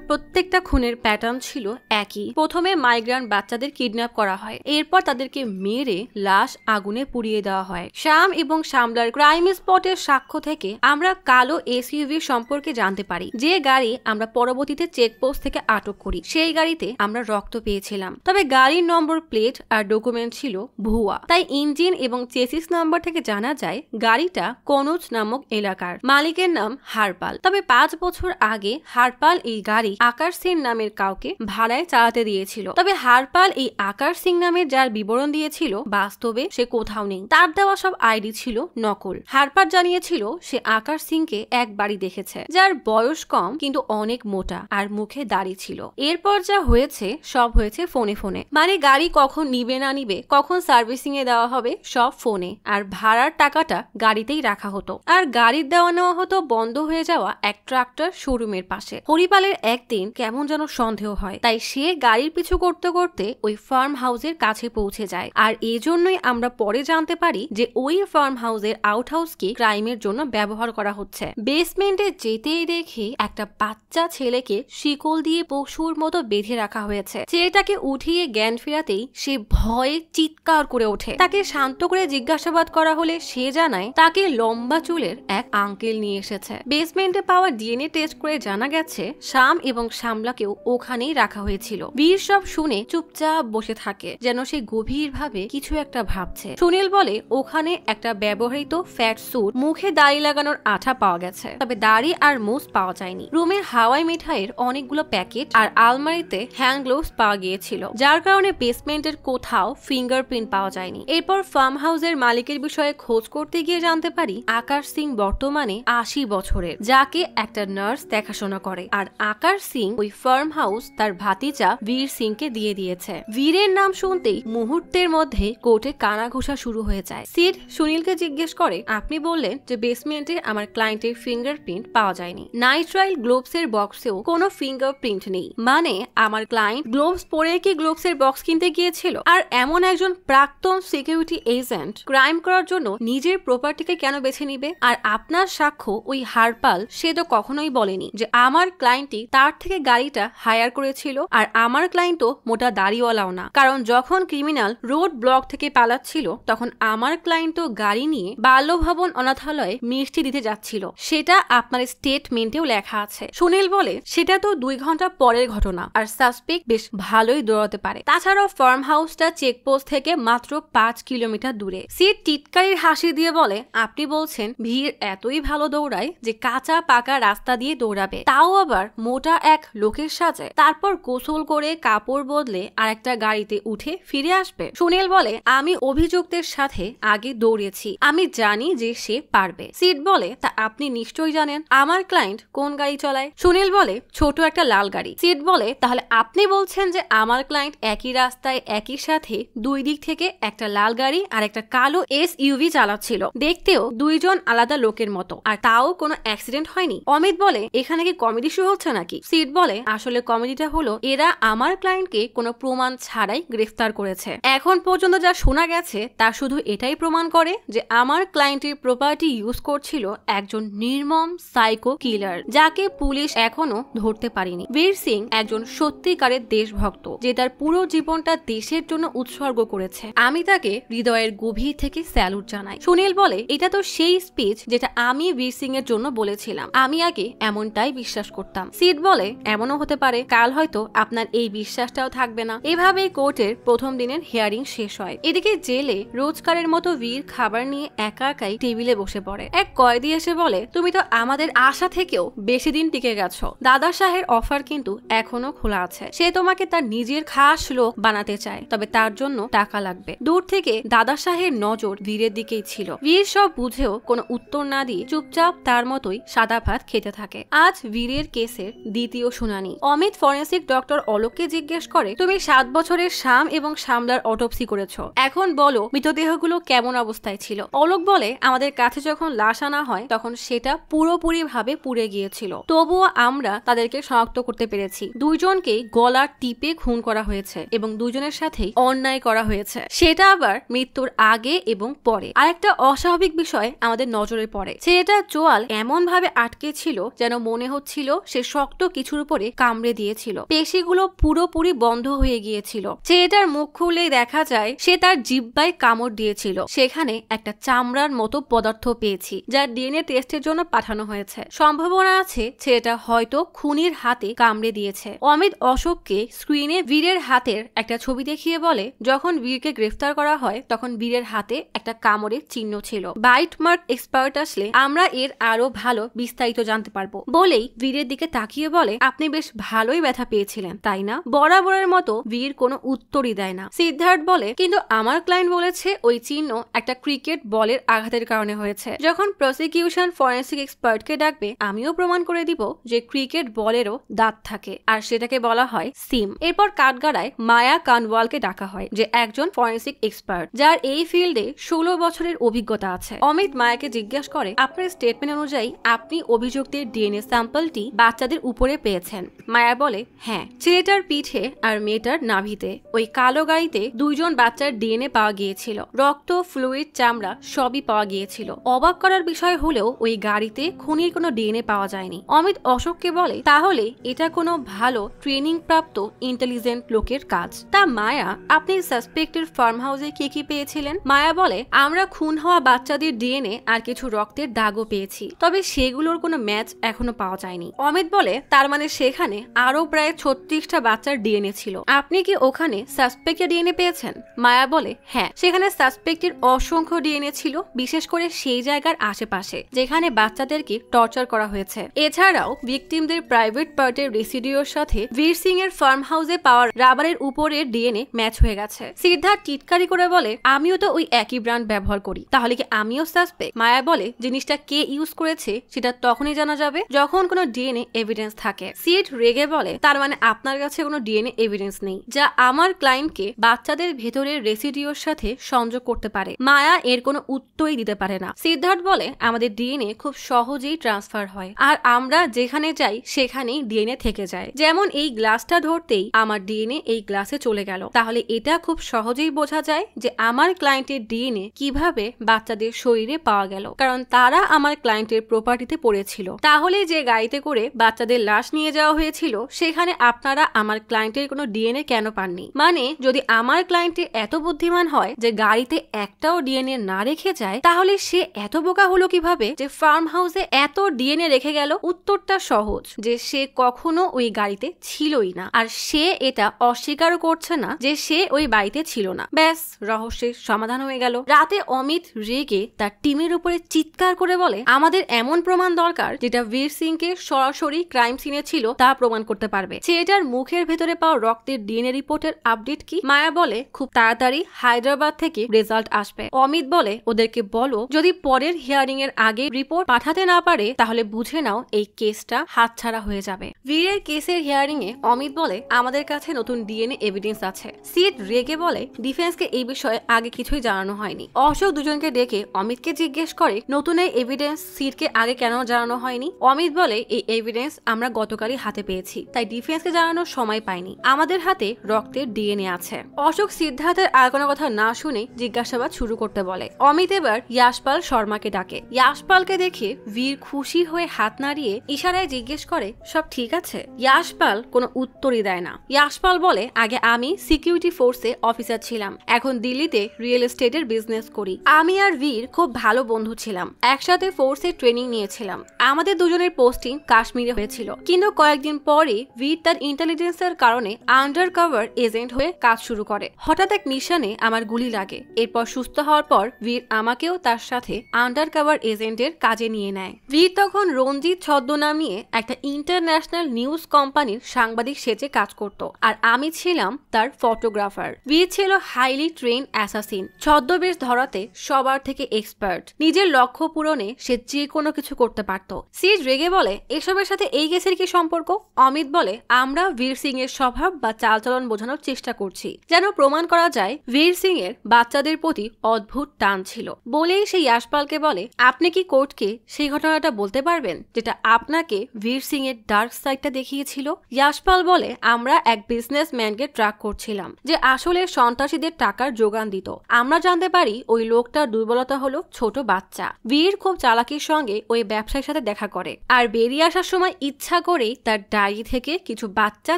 প্রত্যেকটা খুনের প্যাটার্ন ছিল একই। প্রথমে মাইগ্রান্ট বাচ্চাদের কিডন্যাপ করা হয়, এরপর তাদেরকে মেরে লাশ আগুনে পুড়িয়ে দেওয়া হয়। শ্যাম এবং শ্যামলার ক্রাইম স্পটের সাক্ষ্য থেকে আমরা কালো এসইউভি সম্পর্কে জানতে পারি, যে গাড়ি আমরা পরবর্তীতে চেকপোস্ট থেকে আটক করি সেই গাড়িতে আমরা রক্ত পেয়েছিলাম, তবে গাড়ির নম্বর প্লেট আর ডকুমেন্ট ছিল ভুয়া। তাই ইঞ্জিন এবং চেসিস নাম্বার থেকে জানা যায় গাড়িটা কনৌজ নামক এলাকার, মালিকের নাম হারপাল। তবে 5 বছর আগে হারপাল এই গাড়ি আকাশ সিং নামের কাউকে ভাড়ায় চালাতে দিয়েছিল, তবে হারপাল এই আকাশ সিং নামের যার বিবরণ দিয়েছিল বাস্তবে সে কোথাও নেই, তার দেওয়া সব আইডি ছিল নকল। হারপাল জানিয়েছিল সে আকাশ সিংকে একবারই দেখেছে, যার বয়স কম কিন্তু অনেক মোটা আর মুখে দাড়ি ছিল। এরপর যা হয়েছে সব হয়েছে ফোনে ফোনে, মানে গাড়ি কখন নিবে না নিবে, কখন সার্ভিসিং এ দেওয়া হবে সব ফোনে, আর ভাড়ার টাকাটা গাড়িতেই রাখা হতো। আর গাড়ির দেওয়া নেওয়া হতো বন্ধ হয়ে যাওয়া এক ট্রাক্টর শোরুমের পাশে। হরিপালের একদিন কেমন যেন সন্দেহ হয়, তাই সে গাড়ির পিছু করতে করতে ওই ফার্ম হাউসের কাছে পৌঁছে যায়। আর এজন্যই আমরা পরে জানতে পারি যে ওই ফার্ম হাউসের আউট হাউসকে ক্রাইমের জন্য ব্যবহার করা হচ্ছে। বেসমেন্টে যেতেই দেখি একটা বাচ্চা ছেলেকে শিকল দিয়ে পশুর মতো বেঁধে রাখা হয়েছে। ছেলেটাকে উঠিয়ে জ্ঞান ফেরাতেই সে ভয়ে চিৎকার করে ওঠে। তাকে শান্ত করে জিজ্ঞাসাবাদ করা হলে সে জানায় তাকে লম্বা চুলের এক আঙ্কেল নিয়ে এসেছে। বেসমেন্টে পাওয়া ডিএনএ টেস্ট করে জানা গেছে শ্যাম এবং শ্যামলাকেও ওখানেই রাখা হয়েছিল। বীর সব শুনে চুপচাপ বসে থাকে, যেন সে গভীর ভাবে কিছু একটা ভাবছে। সুনীল বলে ওখানে একটা ব্যবহৃত ফ্যাট স্যুট, মুখে দাড়ি লাগানোর আঠা পাওয়া গেছে, তবে দাড়ি আর মুছ পাওয়া যায়নি। রুমে হাওয়াই মিঠাইয়ের অনেকগুলো প্যাকেট আর আলমারিতে হ্যান্ড গ্লোভস পাওয়া গিয়েছিল, যার কারণে বেসমেন্টের কোথাও ফিঙ্গারপ্রিন্ট পাওয়া যায়নি। এরপর ফার্ম হাউসের মালিকের বিষয়ে খোঁজ করতে গিয়ে জানতে পারি আকাশ সিং বর্তমানে 80 বছরের, যাকে একটা নার্স দেখাশোনা করে। আর আকাশ সিং ওই ফার্ম হাউস তার ভাতিজা বীর সিংকে দিয়ে দিয়েছে। বীরের নাম শুনতেই মুহূর্তের মধ্যে কোর্টে কানাঘুষা শুরু হয়ে যায়। সিড সুনীলকে জিজ্ঞেস করে আপনি বললেন যে বেসমেন্টে আমার ক্লায়েন্টের ফিঙ্গারপ্রিন্ট পাওয়া যায়নি, নাইট্রাইল গ্লোভসের বক্সেও কোনো ফিঙ্গারপ্রিন্ট নেই, মানে আমার ক্লায়েন্ট গ্লোভস পরে কি গ্লোভসের বক্স কিনতে গিয়েছিল? আর এমন একজন প্রাক্তন সিকিউরিটি এজেন্ট ক্রাইম করার জন্য নিজের প্রপার্টিকে কেন বেছে নিবে? আর আপনার সাক্ষ্য ওই হারপাল সে তো কখনোই বলেনি যে আমার ক্লায়েন্টই তার থেকে গাড়িটা হায়ার করেছিল, আর আমার ক্লায়েন্টও মোটা দাড়িওয়ালাও না, কারণ যখন ক্রিমিনাল রোড ব্লক থেকে পালাচ্ছিল তখন আমার ক্লায়েন্টও গাড়ি নিয়ে বাল্যভবন অনাথালয়ে মিষ্টি দিতে যাচ্ছিল, সেটা আপনার স্টেটমেন্টেও লেখা আছে। সুনীল বলে সেটা তো 2 ঘন্টা পরের ঘটনা, আর সাসপেক্ট বেশ ভালোই দৌড়াতে পারে। তাছাড়াও ফার্ম হাউসটা চেকপোস্ট থেকে মাত্র 5 কিলোমিটার দূরে। সিড টিটকারির হাসি দিয়ে বলে আপনি বলছেন ভিড় এতই ভালো দৌড়ায় যে কাঁচা পাকা রাস্তা দিয়ে দৌড়াবে, তাও আবার মোটা এক লোকের সাথে, তারপর গোসল করে কাপড় বদলে আর একটা গাড়িতে উঠে ফিরে আসবে? সুনীল বলে আমি অভিযুক্তের সাথে আগে দৌড়েছি, আমি জানি যে সে পারবে। সিড বলে তা আপনি আপনি নিশ্চয়ই জানেন আমার ক্লায়েন্ট কোন গাড়ি চালায়। সুনীল বলে ছোট একটা লাল গাড়ি। সিড বলে তাহলে আপনি বলছেন যে আমার ক্লায়েন্ট একই রাস্তায় একই সাথে দুই দিক থেকে একটা লাল গাড়ি আর একটা কালো SUV চালাচ্ছিল, দেখতেও দুইজন আলাদা লোকের মতো, আর তাও কোনো অ্যাক্সিডেন্ট হয়নি। অমিত বলে এখানে কি কমেডি শো হচ্ছে নাকি? সিড বলে আসলে কমেডিটা হলো এরা আমার ক্লায়েন্টকে কোনো প্রমাণ ছাড়াই গ্রেফতার করেছে। এখন পর্যন্ত যা শোনা গেছে তা শুধু এটাই প্রমাণ করে যে আমার ক্লায়েন্টের প্রপার্টি ইউজ করছিল একজন নির্মম সাইকো কিলার, যাকে পুলিশ এখনো ধরতে পারেনি। বীর সিং একজন সত্যিকারের দেশভক্ত যে তার পুরো জীবনটা দেশের জন্য উৎসর্গ করেছে। আমি তাকে হৃদয়ের গভীর থেকে স্যালুট জানাই। সুনীল বলে এটা তো সেই স্পিচ যেটা আমি বীর সিং এর জন্য বলেছিলাম, আমি আগে এমনটাই বিশ্বাস করতাম। সিড বলে এমনও হতে পারে কাল হয়তো আপনার এই বিশ্বাসটাও থাকবে না। এভাবেই কোর্টের প্রথম দিনের হিয়ারিং শেষ হয়। এদিকে জেলে রোজকারের মতো বীর খাবার নিয়ে একা একাই টেবিলে বসে পড়ে। এক কয়েদি এসে বলে তুমি তো আমাদের আশা থেকেও বেশি দিন টিকে গেছো। দাদা শাহের অফার কিন্তু এখনো খোলা আছে। সে তোমাকে তার নিজের খাস লোক বানাতে চায়, তবে তার জন্য টাকা লাগবে। দূর থেকে দাদা শাহের নজর বীরের দিকেই ছিল। বীর সব বুঝেও কোনো উত্তর না দিয়ে চুপচাপ তার মতোই সাদা ভাত খেতে থাকে। আজ বীরের কেসের দ্বিতীয় শুনানি। অমিত ফরেন্সিক ডক্টর অলোককে জিজ্ঞেস করে তুমি 7 বছরের শাম এবং শামলার অটোপসি করেছো, এখন বলো মৃতদেহগুলো কেমন অবস্থায় ছিল। অলোক বলে আমাদের কাছে যখন লাশ আনা হয় তখন সেটা পুরোপুরি ভাবে পুড়ে গিয়েছিল, তবুও আমরা তাদেরকে শনাক্ত করতে পেরেছি। দুইজনকেই গলার টিপে খুন করা হয়েছে এবং দুজনের সাথেই অন্যায় করা হয়েছে, সেটা আবার মৃত্যুর আগে এবং পরে। আরেকটা অস্বাভাবিক বিষয় আমাদের নজরে পড়ে, ছেলেটা চোয়াল এমন ভাবে আটকে ছিল যেন মনে হচ্ছিল সে শক্ত কিছুর উপরে কামড়ে দিয়েছিল। পেশিগুলো পুরোপুরি বন্ধ হয়ে গিয়েছিল। ছেলেটার মুখ খুললেই দেখা যায় সে তার জিহ্বায় কামড় দিয়েছিল। সেখানে একটা চামড়ার মতো পদার্থ পেয়েছি যা DNA টেস্টের জন্য পাঠানো হয়েছে। সম্ভাবনা আছে ছেলেটা হয়তো খুনির হাতে কামড়ে দিয়েছে। অমিত অশোককে স্ক্রিনে বীরের হাতের একটা ছবি দেখিয়ে বলে যখন বীরকে গ্রেফতার করা হয় তখন বীরের হাতে একটা কামড়ের চিহ্ন ছিল। বাইট মার্ক এক্সপার্ট আসলে আমরা এর আরো ভালো বিস্তারিত জানতে পারবো। বলেই বীরের দিকে তাকিয়ে বলে আপনি বেশ ভালোই ব্যথা পেয়েছিলেন তাই না? বরাবরের মতো বীর কোনো উত্তরই দেয় না। সিদ্ধার্থ বলে কিন্তু আমার ক্লায়েন্ট বলেছে ওই চিহ্ন একটা ক্রিকেট বলের আঘাতের কারণে হয়েছে। যখন প্রসিকিউশন ফরেন্সিক এক্সপার্টকে ডাকবে আমিও প্রমাণ করে দিব যে ক্রিকেট বলেরও দাঁত থাকে আর সেটাকে বলা হয় সিম। এরপর কাঠগড়ায় মায়া কানওয়ালকে ডাকা হয় যে একজন ফরেন্সিক এক্সপার্ট যার এই ফিল্ডে 16 বছরের অভিজ্ঞতা আছে। অমিত মায়াকে জিজ্ঞাসা করে আপনার স্টেটমেন্ট অনুযায়ী আপনি অভিযুক্তের DNA স্যাম্পলটি বাচ্চাদের উপরে পেয়েছেন। মায়া বলে হ্যাঁ, ছেলেটার পিঠে আর মেয়েটার নাভিতে ওই কালো গাড়িতে দুইজন বাচ্চার DNA পাওয়া গিয়েছিল। রক্ত, ফ্লুইড, চামড়া সবই পাওয়া গিয়েছিল। অবাক করার বিষয় হলেও ওই গাড়িতে খুনির কোনো DNA পাওয়া যায়নি। অমিত অশোককে বলে তাহলে এটা কোনো ভালো ট্রেনিং প্রাপ্ত ইন্টেলিজেন্ট লোকের কাজ। তা মায়া আপনি সাসপেক্টের ফার্ম হাউসে কি পেয়েছিলেন? মায়া বলে আমরা খুন হওয়া বাচ্চাদের DNA আর কিছু রক্তের দাগও পেয়েছি, তবে সেগুলোর কোনো ম্যাচ এখনো পাওয়া যায়নি। অমিত বলে তার মানে সেখানে আরো প্রায় 36টা বাচ্চার DNA ছিল। আপনি কি ওখানে সাসপেক্টের DNA পেয়েছেন? মায়া বলে হ্যাঁ, সেখানে সাসপেক্টের অসংখ্য DNA ছিল, বিশেষ করে সেই জায়গার আশেপাশে যেখানে বাচ্চাদেরকে টর্চার করা হয়েছে। এছাড়াও ভিকটিমদের প্রাইভেট পার্টের রেসিডিওর সাথে বীর সিং এর ফার্ম হাউসে পাওয়া রাবারের উপরের DNA ম্যাচ হয়ে গেছে। সিদ্ধার্থ টিটকারি করে বলে আমিও তো ওই একই ব্র্যান্ড ব্যবহার করি, তাহলে কি আমিও সাসপেক্ট? মায়া বলে জিনিসটা কে ইউজ করেছে সেটা তখনই জানা যাবে যখন কোনো DNA এভিডেন্স থাকে। সিড রেগে বলে তার মানে আপনার কাছে কোনো DNA এভিডেন্স নেই যা আমার ক্লায়েন্টকে বাচ্চাদের ভেতরের রেসিডিওর সাথে সংযোগ করতে পারে। মায়া এর কোনো উত্তরই দিতে পারে না। সিদ্ধার্থ বলে আমাদের DNA খুব সহজেই ট্রান্সফার হয় আর আমরা যেখানে যাই সেখানেই DNA থেকে যায়। যেমন এই গ্লাসটা ধরতেই আমার DNA এই গ্লাসে চলে গেল, তাহলে এটা খুব সহজেই বোঝা যায় যে আমার ক্লায়েন্টের DNA কিভাবে বাচ্চাদের শরীরে পাওয়া গেল, কারণ তারা আমার ক্লায়েন্টের প্রপার্টিতে পড়েছিল। তাহলে যে গাড়িতে করে বাচ্চাদের লাশ নিয়ে যাওয়া হয়েছিল সেখানে আপনারা আমার ক্লায়েন্টের কোনো DNA কেন পাননি? মানে যদি আমার ক্লায়েন্টে এত বুদ্ধিমান হয় যে গাড়িতে একটাও DNA না রেখে যায়, তাহলে সে এত বোকা হলো কিভাবে যে ফার্ম হাউসে এত DNA রেখে গেল? উত্তরটা সহজ, যে সে কখনো ওই গাড়িতে ছিলই না, আর সে এটা অস্বীকারও করছে না যে সে ওই বাড়িতে ছিল না। ব্যাস, রহস্যের সমাধান হয়ে গেল। রাতে অমিত রেগে তার টিমের উপরে চিৎকার করে বলে আমাদের এমন প্রমাণ দরকার যেটা বীর সিংকে সরাসরি ক্রাইম সিনে ছিল তা প্রমাণ করতে পারবে। ছেলেটার মুখের ভেতরে পাওয়া রক্তের DNA রিপোর্টের আপডেট কি? মায়া বলে খুব তাড়াতাড়ি হায়দ্রাবাদ থেকে রেজাল্ট আসবে। অমিত বলে ওদেরকে বলো যদি পরের হিয়ারিং এর আগে রিপোর্ট রিপোর্ট পাঠাতে না পারে তাহলে বুঝে নাও এই কেসটা হাতছাড়া হয়ে যাবে। বীরের কেসের হিয়ারিং এ অমিত বলে আমাদের কাছে নতুন ডিএনএ এভিডেন্স আছে। সিড রেগে বলে ডিফেন্সকে এই বিষয়ে আগে কিছুই জানানো হয়নি। অশোক দুজনকে ডেকে অমিতকে জিজ্ঞেস করে নতুন এই এভিডেন্স সিডকে আগে কেন জানানো হয়নি। অমিত বলে এই এভিডেন্স আমরা গতকালই হাতে পেয়েছি, তাই ডিফেন্সকে জানানোর সময় পাইনি, আমাদের হাতে রক্তের ডিএনএ আছে। অশোক সিদ্ধার্থের আর কোনো কথা না শুনে জিজ্ঞাসাবাদ শুরু করতে বলে। অমিত এবার ইয়াশপাল শর্মাকে ডাকে। ইয়াশপালকে দেখে বীর খুশি হয়ে হাত নাড়িয়ে ইশারায় জিজ্ঞেস করে সব ঠিক আছে। ইয়াশপাল কোনো উত্তরই দেয় না। ইয়াশপাল বলে আগে আমি সিকিউরিটি ফোর্সে অফিসার ছিলাম, এখন দিল্লিতে রিয়েল এস্টেটের বিজনেস করি। আমি আর বীর খুব ভালো বন্ধু ছিলাম, একসাথে ফোর্সে ট্রেনিং নিয়েছিলাম। আমাদের দুজনের পোস্টিং কাশ্মীরে হয়েছিল, কিন্তু কয়েকদিন পরে বীর তার ইন্টেলিজেন্সের কারণে আন্ডার কভার এজেন্ট হয়ে কাজ শুরু করে। হঠাৎ এক মিশনে আমার গুলি লাগে। এরপর সুস্থ হওয়ার পর বীর আমাকেও তার সাথে আন্ডার কভার এজেন্টের কাজে নিয়ে নেয়। বীর তখন রঞ্জিত ছদ্মনাম নিয়ে একটা ইন্টারন্যাশনাল নিউজ কোম্পানির সাংবাদিক সেজে কাজ করত, আর আমি ছিলাম তার ফটোগ্রাফার। বীর ছিল হাইলি ট্রেন অ্যাসাসিন, ছদ্মবেশ ধরাতে সবার থেকে এক্সপার্ট। নিজের লক্ষ্য পূরণে সে যে কোনো কিছু করতে পারত। সিজ রেগে বলে এসবের সাথে এই কেসের কি সম্পর্ক। অমিত বলে আমরা বীর সিং এর স্বভাব বা চালচলন বোঝানোর চেষ্টা করছি, যেন প্রমাণ করা যায় বীর সিং এর বাচ্চাদের প্রতি অদ্ভুত টান ছিল। বলেই সে ইয়াশপালকে বলে আপনি কি কোর্টকে সেই ঘটনাটা বলতে পারবেন যেটা আপনাকে বীর সিং এর ডার্ক সাইডটা দেখিয়েছিল। ইয়াশপাল বলে আমরা এক বিজনেসম্যানকে ট্র্যাক করছিলাম যে আসলে সন্ত্রাসীদের টাকার যোগান দিত। আমরা জানতে পারি ওই লোকটার দুর্বলতা হলো ছোট বাচ্চা। বীর খুব চালাকির সঙ্গে ওই ব্যবসায়ীর সাথে দেখা করে, আর বেরিয়ে আসার সময় ইচ্ছা করেই তার ডায়েরি থেকে কিছু বাচ্চা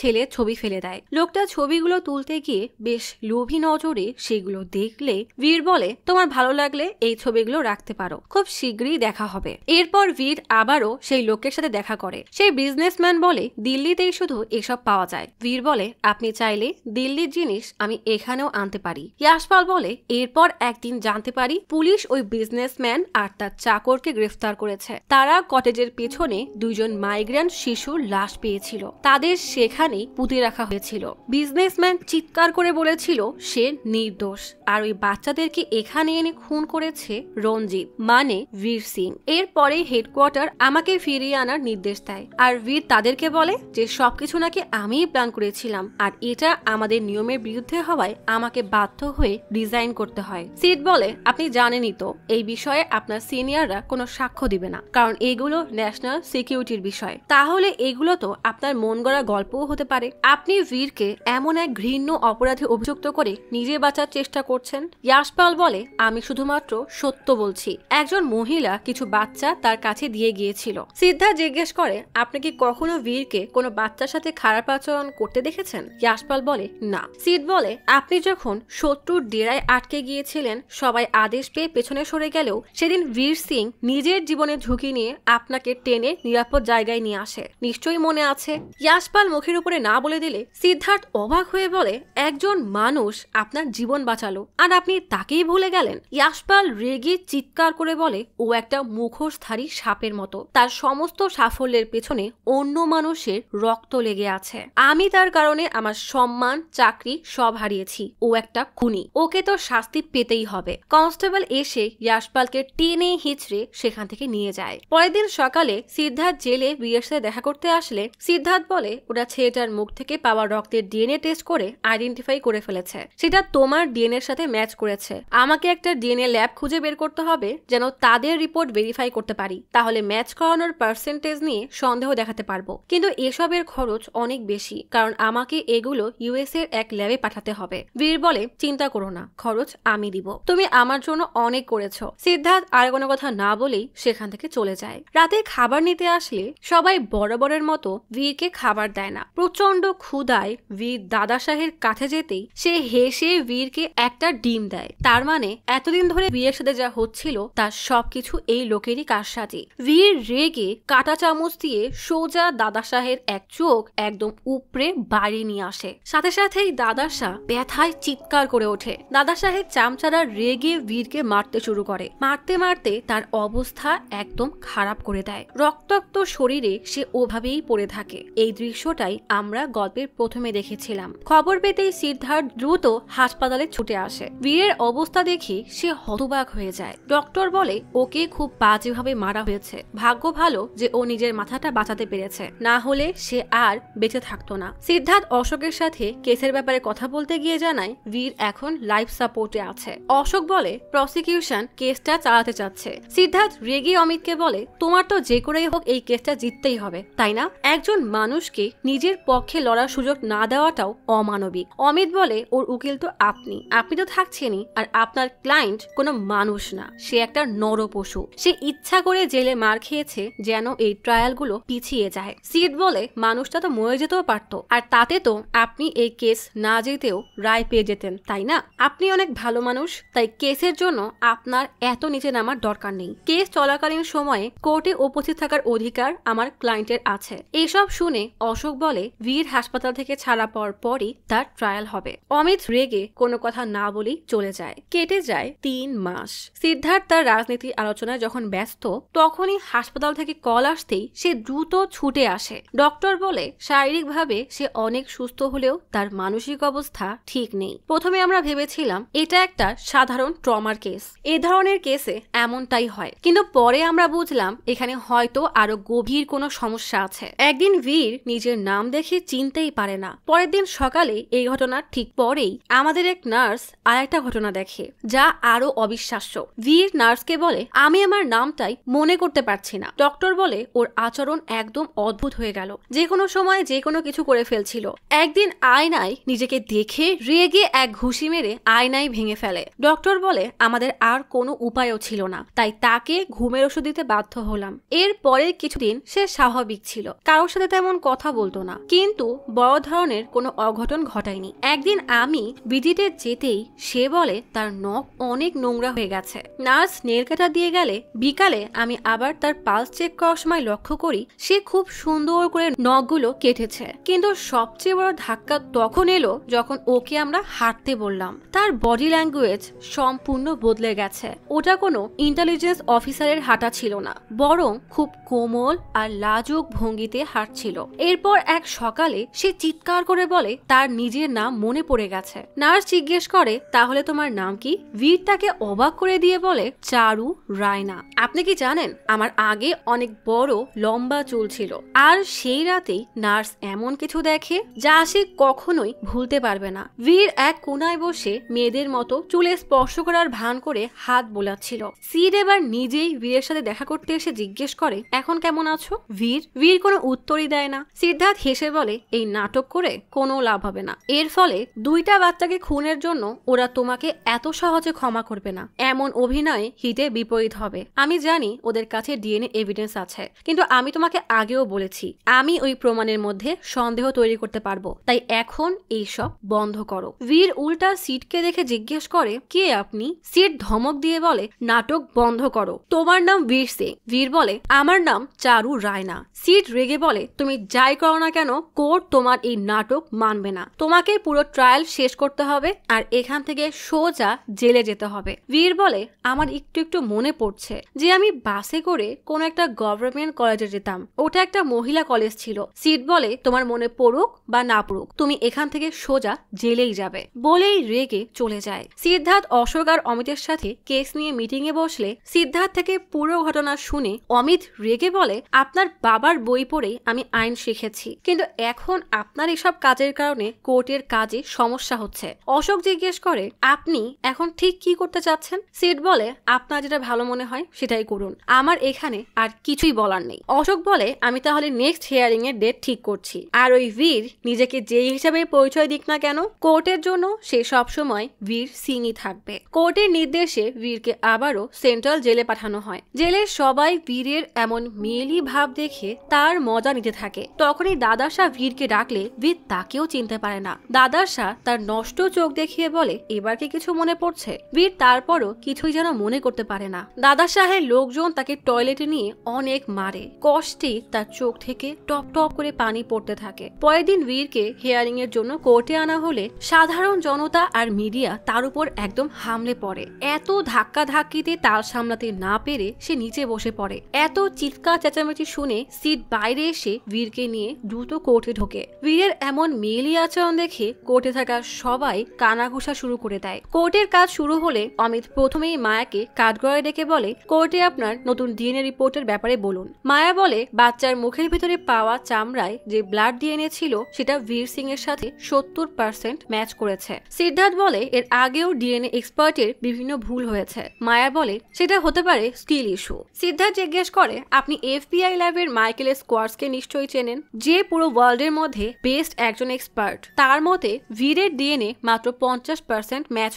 ছেলে ছবি ফেলে দেয়। লোকটা ছবিগুলো তুলতে গিয়ে বেশ লোভী নজরে সেগুলো দেখলে বীর বলে তোমার ভালো লাগলে এই ছবিগুলো রাখতে পারো, খুব শীঘ্রই দেখা হবে। এরপর বীর আবারও সেই লোকের সাথে দেখা করে। সেই বিজনেসম্যান বলে দিল্লিতেই শুধু এসব পাওয়া যায়। বীর বলে আপনি চাইলে দিল্লির জিনিস আমি এখানেও আনতে পারি। ইয়াশপাল বলে এরপর একদিন জানতে পারি পুলিশ ওই বিজনেসম্যান আর তার চাকরকে গ্রেফতার করেছে। তারা কটেজের পেছনে দুইজন মাইগ্রেন্ট শিশুর লাশ পেয়েছিল, তাদের সেখানেই পুঁতে রাখা হয়েছিল। বিজনেসম্যান চিৎকার করে বলেছিল সে নির্দোষ, আর ওই বাচ্চাদেরকে এখানে এনে খুন করেছে রঞ্জিত মানে বীর সিং। এরপরে হেডকোয়ার্টার আমাকে ফিরিয়ে আনার নির্দেশ দেয়, আর বীর তাদেরকে বলে যে সবকিছু নাকি আমিই প্ল্যান করেছিলাম, আর এটা আমাদের নিয়মের বিরুদ্ধে হওয়ায় আমাকে বাধ্য হয়ে রিজাইন করতে হয়। সিড বলে আপনি জানেনই তো এই বিষয়ে আপনার সিনিয়ররা কোনো সাক্ষ্য দিবে না, কারণ এগুলো ন্যাশনাল সিকিউরিটির বিষয়। তাহলে এগুলো তো আপনার মন গড়া গল্পও হতে পারে। আপনি বীরকে এমন এক ঘৃণ্য অপরাধে অভিযুক্ত করে নিজে বাঁচার চেষ্টা করছেন। ইয়াশপাল বলে আমি শুধুমাত্র সত্য বলছি, একজন মহিলা কিছু বাচ্চা তার কাছে দিয়ে গিয়েছিল। সিদ্ধার্থ জিজ্ঞেস করে আপনি কি কখনো বীরকে কোনো বাচ্চার সাথে খারাপ আচরণ করতে দেখেছেন। ইয়াশপাল বলে না। সিদ বলে আপনি যখন শত্রুর ডেরায় আটকে গিয়েছিলেন, সবাই আদেশ পেয়ে পেছনে সরে গেলেও সেদিন বীর সিং নিজের জীবনে ঝুঁকি নিয়ে আপনাকে টেনে নিরাপদ জায়গায় নিয়ে আসে, নিশ্চয়ই মনে আছে। ইয়াশপাল মুখের উপরে না বলে দিলে সিদ্ধার্থ অবাক হয়ে বলে একজন মানুষ আপনার জীবন বাঁচালো আর আপনি তাকেই ভুলে গেলেন। ইয়াশপাল রেগে চিৎকার করে বলে ও একটা মুখোশধারী সাপের মতো, তার সমস্ত সাফল্যের পেছনে অন্য মানুষের রক্ত লেগে আছে। আমি তার কারণে আমার সম্মান চাকরি সব হারিয়েছি। ও একটা খুনি, ওকে তো শাস্তি পেতেই হবে। কনস্টেবল এসে ইয়াশপালকে টেনে হিচড়ে সেখান থেকে নিয়ে যায়। পরের দিন সকালে সিদ্ধার্থ জেলে বীরের সাথে দেখা করতে আসলে সিদ্ধার্থ বলে ওরা ছেলেটার মুখ থেকে পাওয়া রক্তের ডিএনএ টেস্ট করে আইডেন্টিফাই করে ফেলেছে, সেটা তোমার ডিএনএ এর সাথে ম্যাচ করেছে। আমাকে একটা ডিএনএ ল্যাব খুঁজে বের করতে হবে যেন তাদের রিপোর্ট ভেরিফাই করতে পারি, তাহলে ম্যাচ করানোর পার্সেন্টেজ নিয়ে সন্দেহ দেখাতে পারবো। কিন্তু এসবের খরচ অনেক বেশি, কারণ আমাকে এগুলো ইউএস এর এক ল্যাবে পাঠাতে হবে। বীর বলে চিন্তা করো না, খরচ আমি দিব, তুমি আমার জন্য অনেক করেছো। সিদ্ধার্থ আর কোনো কথা না বলেই সেখান থেকে চলে যায়। রাতে খাবার নিতে আসলে সবাই বরাবরের মতো বীরকে খাবার দেয় না। প্রচন্ড ক্ষুধায় বীর দাদা সাহের কাছে যেতেই সে হেসে বীরকে একটা ডিম দেয়। তার মানে এতদিন ধরে বীরের সাথে যা হচ্ছিল তার সবকিছু এই লোকেরই কারসাজি। বীর রেগে কাঁটা চামচ দিয়ে সোজা দাদা সাহের এক চোখ একদম উপরে বাড়ি নিয়ে আসে। সাথে সাথেই দাদা শাহ ব্যথায় চিৎকার করে ওঠে। দাদা সাহেব চামচারা রেগে বীরকে মারতে শুরু করে। মারতে মারতে তার অবস্থা একদম খারাপ করে দেয়। রক্তাক্ত শরীরে সে ওভাবেই পড়ে থাকে। এই দৃশ্যটাই আমরা গল্পের প্রথমে দেখেছিলাম। খবর পেতেই সিদ্ধার্থ দ্রুত হাসপাতালে ছুটে আসে। বীরের অবস্থা দেখে সে হতবাক হয়ে যায়। ডক্টর বলে ওকে খুব বাজেভাবে মারা হয়েছে। ভাগ্য ভালো যে ও নিজের মাথাটা বাঁচাতে পেরেছে, না হলে সে আর বেঁচে থাকতো না। সিদ্ধার্থ অশোকের সাথে কেসের ব্যাপারে কথা বলতে গিয়ে জানায় বীর এখন লাইফ সাপোর্টে আছে। অশোক বলে প্রসিকিউশন কেসটা চালাতে চাচ্ছে। সিদ্ধার্থ রেগে অমিতকে বলে তোমার তো যে করেই হোক এই কেসটা জিততেই হবে, তাই না? একজন মানুষকে নিজের পক্ষে লড়ার সুযোগ না দেওয়াটাও অমানবিক। অমিত বলে ওর উকিল তো আপনি তো থাকছেনই, আর আপনার ক্লায়েন্ট কোনো মানুষ না, সে একটা নরপশু। সে ইচ্ছা করে জেলে মার খেয়েছে যেন এই ট্রায়ালগুলো পিছিয়ে যায়। সিড বলে মানুষটা তো মরে যেতেও পারতো, আর তাতে তো আপনি এই কেস না জিতেও রায় পেয়ে যেতেন, তাই না? আপনি অনেক ভালো মানুষ, তাই কেসের জন্য আপনার এত নিচে নামার দরকার নেই। কেস চলাকালীন সময়ে কোর্টে উপস্থিত থাকার অধিকার আমার ক্লায়েন্টের আছে। এইসব শুনে অশোক বলে বীর হাসপাতাল থেকে ছাড়া পাওয়ার পরই তার ট্রায়াল হবে। অমিত রেগে কোনো কথা না বলেই চলে যায়। কেটে যায় 3 মাস। সিদ্ধার্থ তার রাজনীতির আলোচনায় যখন ব্যস্ত, তখনই হাসপাতাল থেকে কল আসতেই সে দ্রুত ছুটে আসে। ডক্টর বলে শারীরিকভাবে সে অনেক সুস্থ হলেও তার মানসিক অবস্থা ঠিক নেই। প্রথমে আমরা ভেবেছিলাম এটা একটা সাধারণ ট্রমার কেস, এ ধরনের কেসে এমনটাই হয়, কিন্তু পরে আমরা বুঝলাম এখানে হয়তো আরো গভীর কোনো সমস্যা আছে। একদিন বীর নিজের নাম দেখে চিনতেই পারে না। পরের দিন সকালে এই ঘটনার ঠিক পরেই আমাদের এক নার্স আরেকটা ঘটনা দেখে, যা আরো অবিশ্বাস্য। বীর নার্সকে বলে আমি আমার নামটাই মনে করতে পারছি না। ডক্টর বলে ওর আচরণ একদম অদ্ভুত হয়ে গেল, যে কোনো সময় যে কোনো কিছু করে ফেলছিল। একদিন আয়নায় নিজেকে দেখে রেগে এক ঘুষি মেরে আয়নায় ভেঙে ফেলে। ডক্টর বলে আমাদের আর কোনো উপায়ও ছিল না, তাই তাকে ঘুমের ওষুধ দিতে বাধ্য হলাম। এর পরের কিছুদিন সে স্বাভাবিক ছিল, কারোর সাথে তেমন কথা বলতো না, কিন্তু বড় ধরনের কোনো অঘটন ঘটায়নি। একদিন আমি ভিজিটে যেতেই সে বলে তার নখ অনেক নোংরা হয়ে গেছে। নার্স নেল কাটার দিয়ে গেলে বিকালে আমি আবার তার পালস চেক করার সময় লক্ষ্য করি সে খুব সুন্দর করে নখগুলো কেটেছে। কিন্তু সবচেয়ে বড় ধাক্কা তখন এলো যখন ওকে আমরা হাঁটতে বললাম। তার বডি ল্যাঙ্গুয়েজ সম্পূর্ণ বদলে গেছে। ওটা কোনো ইন্টেলিজেন্স অফিসারের হাঁটা ছিল না, বরং খুব কোমল আর লাজুক ভঙ্গিতে হাঁটছিল। এরপর এক সকালে সে চিৎকার করে বলে তার নিজের নাম মনে পড়ে গেছে। নার্স জিজ্ঞেস করে তাহলে তোমার নাম কি? বীর তাকে অবাক করে দিয়ে বলে চারু রায়না। আপনি কি জানেন আমার আগে অনেক বড় লম্বা চুল ছিল, আর সেই রাতেই নার্স এমন কিছু দেখে যা সে কখনোই ভুলতে পারবে না। বীর এক কোনায় বসে মেয়েদের মতো চুলে স্পর্শ করার ভান করে হাত বোলাচ্ছিল। সিড এবার নিজেই বীরের সাথে দেখা করতে এসে জিজ্ঞেস করে এখন কেমন আছো? বীর কোনো উত্তরই দেয় না। সিদ্ধার্থ হেসে বলে এই নাটক করে কোনো লাভ হবে না, এর ফলে 2টা বাচ্চাকে খুনের জন্য ওরা তোমাকে এত সহজে ক্ষমা করবে না। এমন অভিনয়ে হিতে বিপরীত হবে। আমি জানি ওদের কাছে ডিএনএ এভিডেন্স আছে, কিন্তু আমি তোমাকে আগেও বলেছি আমি ওই প্রমাণের মধ্যে সন্দেহ তৈরি করতে পারবো, তাই এখন এইসব বন্ধ করো। বীর উল্টা সিডকে দেখে জিজ্ঞেস করে কে আপনি? সিড ধমক দিয়ে বলে নাটক বন্ধ করো, তোমার নাম বীর সিং। বীর বলে আমার নাম চারু রায়না। সিড রেগে বলে তুমি যাই করো না কেন কোর্ট তোমার এই নাটক মানবে না, তোমাকে পুরো ট্রায়াল শেষ করতে হবে আর এখান থেকে সোজা জেলে যেতে হবে। বীর বলে আমার একটু মনে পড়ছে যে আমি বাসে করে কোন একটা গভর্নমেন্ট কলেজে যেতাম, ওটা একটা মহিলা কলেজ ছিল। সিড বলে তোমার মনে পড়ুক বা না পড়ুক তুমি এখান থেকে সোজা জেলেই যাবে, বলেই রেগে চলে যায়। সিদ্ধার্থ অশোক আর অমিতের সাথে কেস নিয়ে মিটিং এ বসলে সিদ্ধার্থ থেকে পুরো ঘটনা শুনে অমিত রেগে বলে আপনার বাবার বই পড়ে আমি আইন শিখেছি, কিন্তু এখন আপনার এসব কাজের কারণে কোর্টের কাজে সমস্যা হচ্ছে। অশোক জিজ্ঞেস করে আপনি এখন ঠিক কি করতে চাচ্ছেন? সিড বলে আপনার যেটা ভালো মনে হয় সেটাই করুন, আমার এখানে আর কিছুই বলার নেই। অশোক বলে আমি তাহলে নেক্সট হিয়ারিং এর ডেট ঠিক করছি, আর ওই বীর নিজেকে যেই হিসাবে পরিচয় দিক না কেন কোর্টের জন্য সে সবসময় বীর সিংই থাকবে। কোর্টের নির্দেশে বীরকে আবারও সেন্ট্রাল জেলে পাঠানো হয়। জেলের সবাই বীরের এমন মেয়েলি ভাব দেখে তার মজা নিতে থাকে। তখনই দাদাশা বীরকে ডাকলে বীর তাকেও চিনতে পারে না। দাদাশা তার নষ্ট চোখ দেখিয়ে বলে এবার কি কিছু মনে পড়ছে? বীর তারপরও কিছুই যেন মনে করতে পারে না। দাদাশাহের লোকজন তাকে টয়লেটে নিয়ে অনেক মারে, কষ্টে তার চোখ থেকে টপ টপ করে পানি পড়তে থাকে। পরের দিন বীরকে হিয়ারিং এর জন্য কোর্টে আনা হলে সাধারণ জনতা আর মিডিয়া তার উপর একদম হামলে পড়ে। এত ধাক্কা ধাক্কিতে তাল সামলাতে না পেরে সে নিচে বসে পড়ে। এত চিৎকার চেঁচামেচি শুনে সিট বাইরে এসে বীরকে নিয়ে দ্রুত কোর্টে ঢোকে। বীরের এমন মেয়েলি আচরণ দেখে কোর্টে থাকা সবাই কানাঘুষা শুরু করে দেয়। কোর্টের কাজ শুরু হলে অমিত প্রথমেই মায়াকে কাঠগড়ায় ডেকে বলে কোর্টে আপনার নতুন ডিএনএ রিপোর্টের ব্যাপারে বলুন। মায়া বলে বাচ্চার মুখের ভিতরে পাওয়া চামড়ায় যে ব্লাড ডিএনএ ছিল সেটা বীর সিং এর সাথে 70% ম্যাচ করেছে। সিদ্ধার্থ বলে এর আগেও ডিএনএ এক্সপার্টের বিভিন্ন ভুল হয়েছে। মায়া বলে সেটা হতে পারে স্কিল ইস্যু। সিদ্ধার্থ জিজ্ঞেস করে আপনি এফবিআই ল্যাবের মাইকেল স্কোয়ার্সকে নিশ্চয়ই চেনেন, যে পুরো ওয়ার্ল্ডের মধ্যে বেস্ট একজন এক্সপার্ট। তার মতে বীরের ডিএনএ মাত্র 50% ম্যাচ